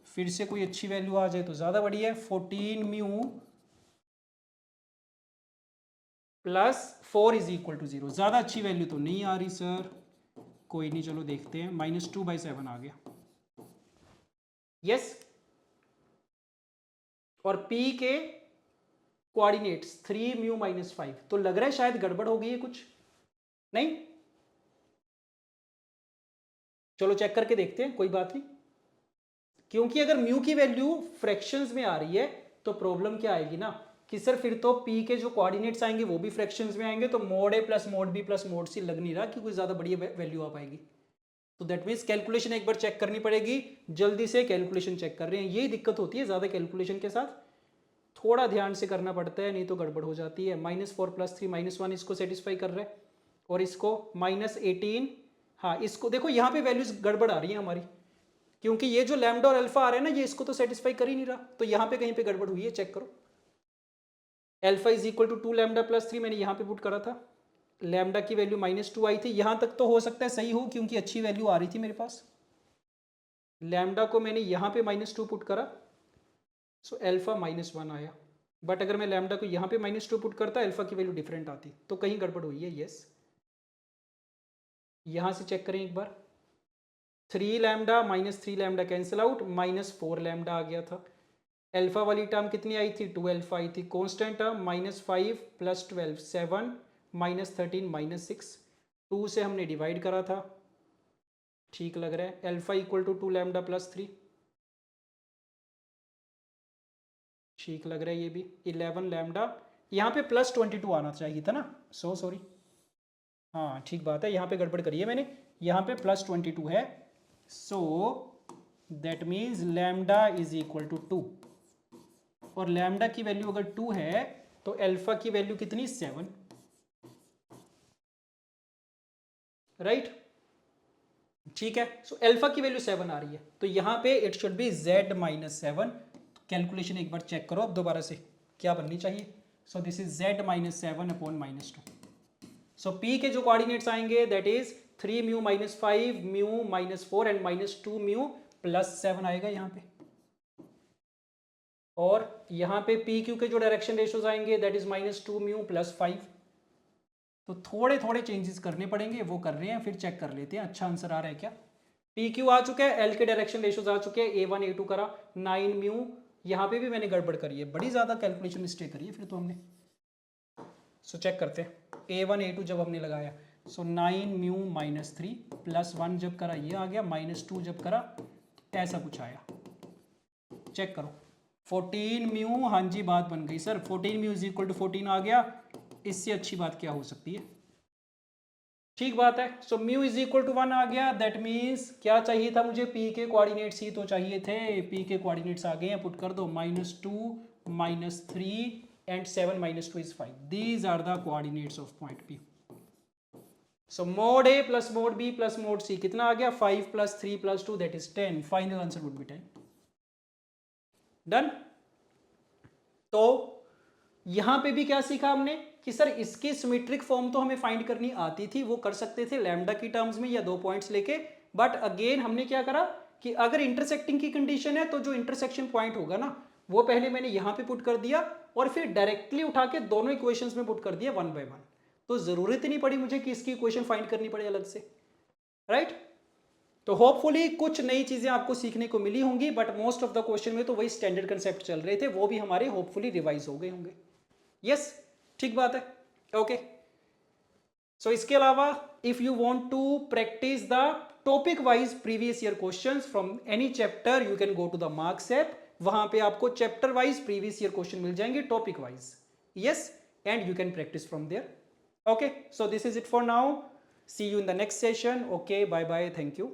फिर से कोई अच्छी वैल्यू आ जाए तो ज्यादा बढ़िया है। 14 mu plus 4 is equal to 0। ज्यादा अच्छी वैल्यू तो नहीं आ रही सर, कोई नहीं, चलो देखते हैं। -2/7 आ गया, यस, और p के कोऑर्डिनेट्स 3 म्यू माइनस 5, तो लग रहा है शायद गड़बड़ हो गई है कुछ, नहीं? चलो चेक करके देखते हैं, कोई बात नहीं, क्योंकि अगर म्यू की वैल्यू फ्रैक्शंस में आ रही है तो प्रॉब्लम क्या आएगी ना कि सर फिर तो p के जो कोऑर्डिनेट्स आएंगे वो भी फ्रैक्शंस में आएंगे, तो mode a plus mode b plus mode c लग नहीं रहा कि कोई ज़्यादा बढ़िया वैल्यू आ पाएगी। तो दैट मीन्स कैलकुलेशन एक बार चेक करनी पड़ेगी, जल्दी से कैलकुलेशन चेक कर रहे हैं, यही दिक्कत होती है ज़्यादा कैलकुलेशन के साथ, थोड़ा ध्यान से करना पड़ता है, नहीं तो गड़बड़ हो जाती है। -4 + 3 -1 इसको सेटिस्फाई कर रहा है, और इसको -18, हाँ इसको देखो यहाँ पे वैल्यूज गड़बड़ आ रही है हमारी, क्योंकि ये जो लैम्डा और अल्फा आ रहा है ना, ये इसको तो सेटिस्फाई कर ही नहीं रहा, तो यहाँ पे कहीं पे गड़बड़ हुई है, चेक करो। अल्फा = 2 लैम्डा + 3 मैंने यहाँ पे पुट करा था, लैम्डा की वैल्यू -2 आई थी, यहाँ तक तो हो सकता है सही हो क्योंकि अच्छी वैल्यू आ रही थी मेरे पास। लैम्डा को मैंने यहाँ पे -2 पुट करा, सो अल्फा -1 आया, बट अगर मैं लैम्डा को यहाँ पे -2 पुट करता अल्फा की वैल्यू डिफरेंट आती, तो कहीं गड़बड़ हुई है। यस, यहाँ से चेक करें एक बार, 3 lambda -3 lambda cancel out, -4 lambda आ गया था। अल्फा वाली टर्म कितनी आई थी, 2 अल्फा आई थी। कांस्टेंट टर्म -5 + 12 7, -13 -6, 2 से हमने डिवाइड करा था, ठीक लग रहा है। अल्फा = 2 लैम्डा + 3, ठीक लग रहा है ये भी। 11 लैम्डा, यहाँ पे +22 आना चाहिए था ना, सो सॉरी, हाँ ठीक बात है, यहाँ पे गड़बड़ करी है मैंने, यहाँ पे +22 है, सो दैट मीन्स लैम्डा = 2, और लैम्डा की वैल्यू अगर 2 है तो अल्फा की वैल्यू कितनी, 7, राइट? ठीक है, सो अल्फा की वैल्यू 7 आ रही है, तो यहाँ पे it should be z -7। Calculation एक बार चेक करो अब दोबारा से, क्या बननी चाहिए। सो this is z -7/-2। So p के जो कोऑर्डिनेट्स आएंगे that is 3 mu -5 mu -4 and -2 mu +7 आएगा यहाँ पे, और यहाँ पे पी क्यू के जो डायरेक्शन रेशियोज आएंगे दैट इज -2 म्यू +5। तो थोड़े थोड़े चेंजेस करने पड़ेंगे, वो कर रहे हैं, फिर चेक कर लेते हैं अच्छा आंसर आ रहा है क्या। पी क्यू आ चुका है, एल के डायरेक्शन रेशियोज आ चुके हैं, A1 A2 करा 9 म्यू, यहाँ पे भी मैंने गड़बड़ करी है, बड़ी ज़्यादा कैलकुलेशन मिस्टेक करी है फिर तो हमने। सो चेक करते हैं, A1 A2 जब हमने लगाया, सो 9 म्यू -3 +1 जब करा ये आ गया, -2 जब करा ऐसा कुछ आया, चेक करो। 14 म्यू, हाँ जी बात बन गई सर, 14 म्यू = 14 आ गया, इससे अच्छी बात क्या हो सकती है, ठीक बात है। सो म्यू = 1 आ गया, दैट मीन्स क्या चाहिए था मुझे, पी के कोऑर्डिनेट्स ही तो चाहिए थे, पी के कोऑर्डिनेट्स आ गए हैं, पुट कर दो, -2 -3 and 7 -2 is 5, these are the coordinates of point P। So mod A + mod B + mod C कितना आ गया, 5 + 3 + 2 that is 10, final answer would be 10। Done. तो यहां पे भी क्या सीखा हमने कि सर इसकी सिमेट्रिक फॉर्म तो हमें फाइंड करनी आती थी, वो कर सकते थे लैम्डा की टर्म्स में या 2 पॉइंट्स लेके, बट अगेन हमने क्या करा कि अगर इंटरसेक्टिंग की कंडीशन है तो जो इंटरसेक्शन पॉइंट होगा ना वो पहले मैंने यहां पे पुट कर दिया, और फिर डायरेक्टली उठा के दोनों इक्वेशंस में पुट कर दिया 1 by 1, तो जरूरत ही नहीं पड़ी मुझे कि इसकी इक्वेशन फाइंड करनी पड़े अलग से, राइट? तो होपफुली कुछ नई चीजें आपको सीखने को मिली होंगी, but most of the question में तो वही स्टैंडर्ड कंसेप्ट चल रहे थे, वो भी हमारे होपफुली रिवाइज हो गए होंगे। यस, ठीक बात है, ओके। सो इसके अलावा if you want to practice the topic wise previous year questions from any chapter, you can go to the Marks app, वहां पे आपको chapter wise previous year question मिल जाएंगे topic wise, yes, and you can practice from there. Okay, so this is it for now, see you in the next session, okay, bye bye, thank you.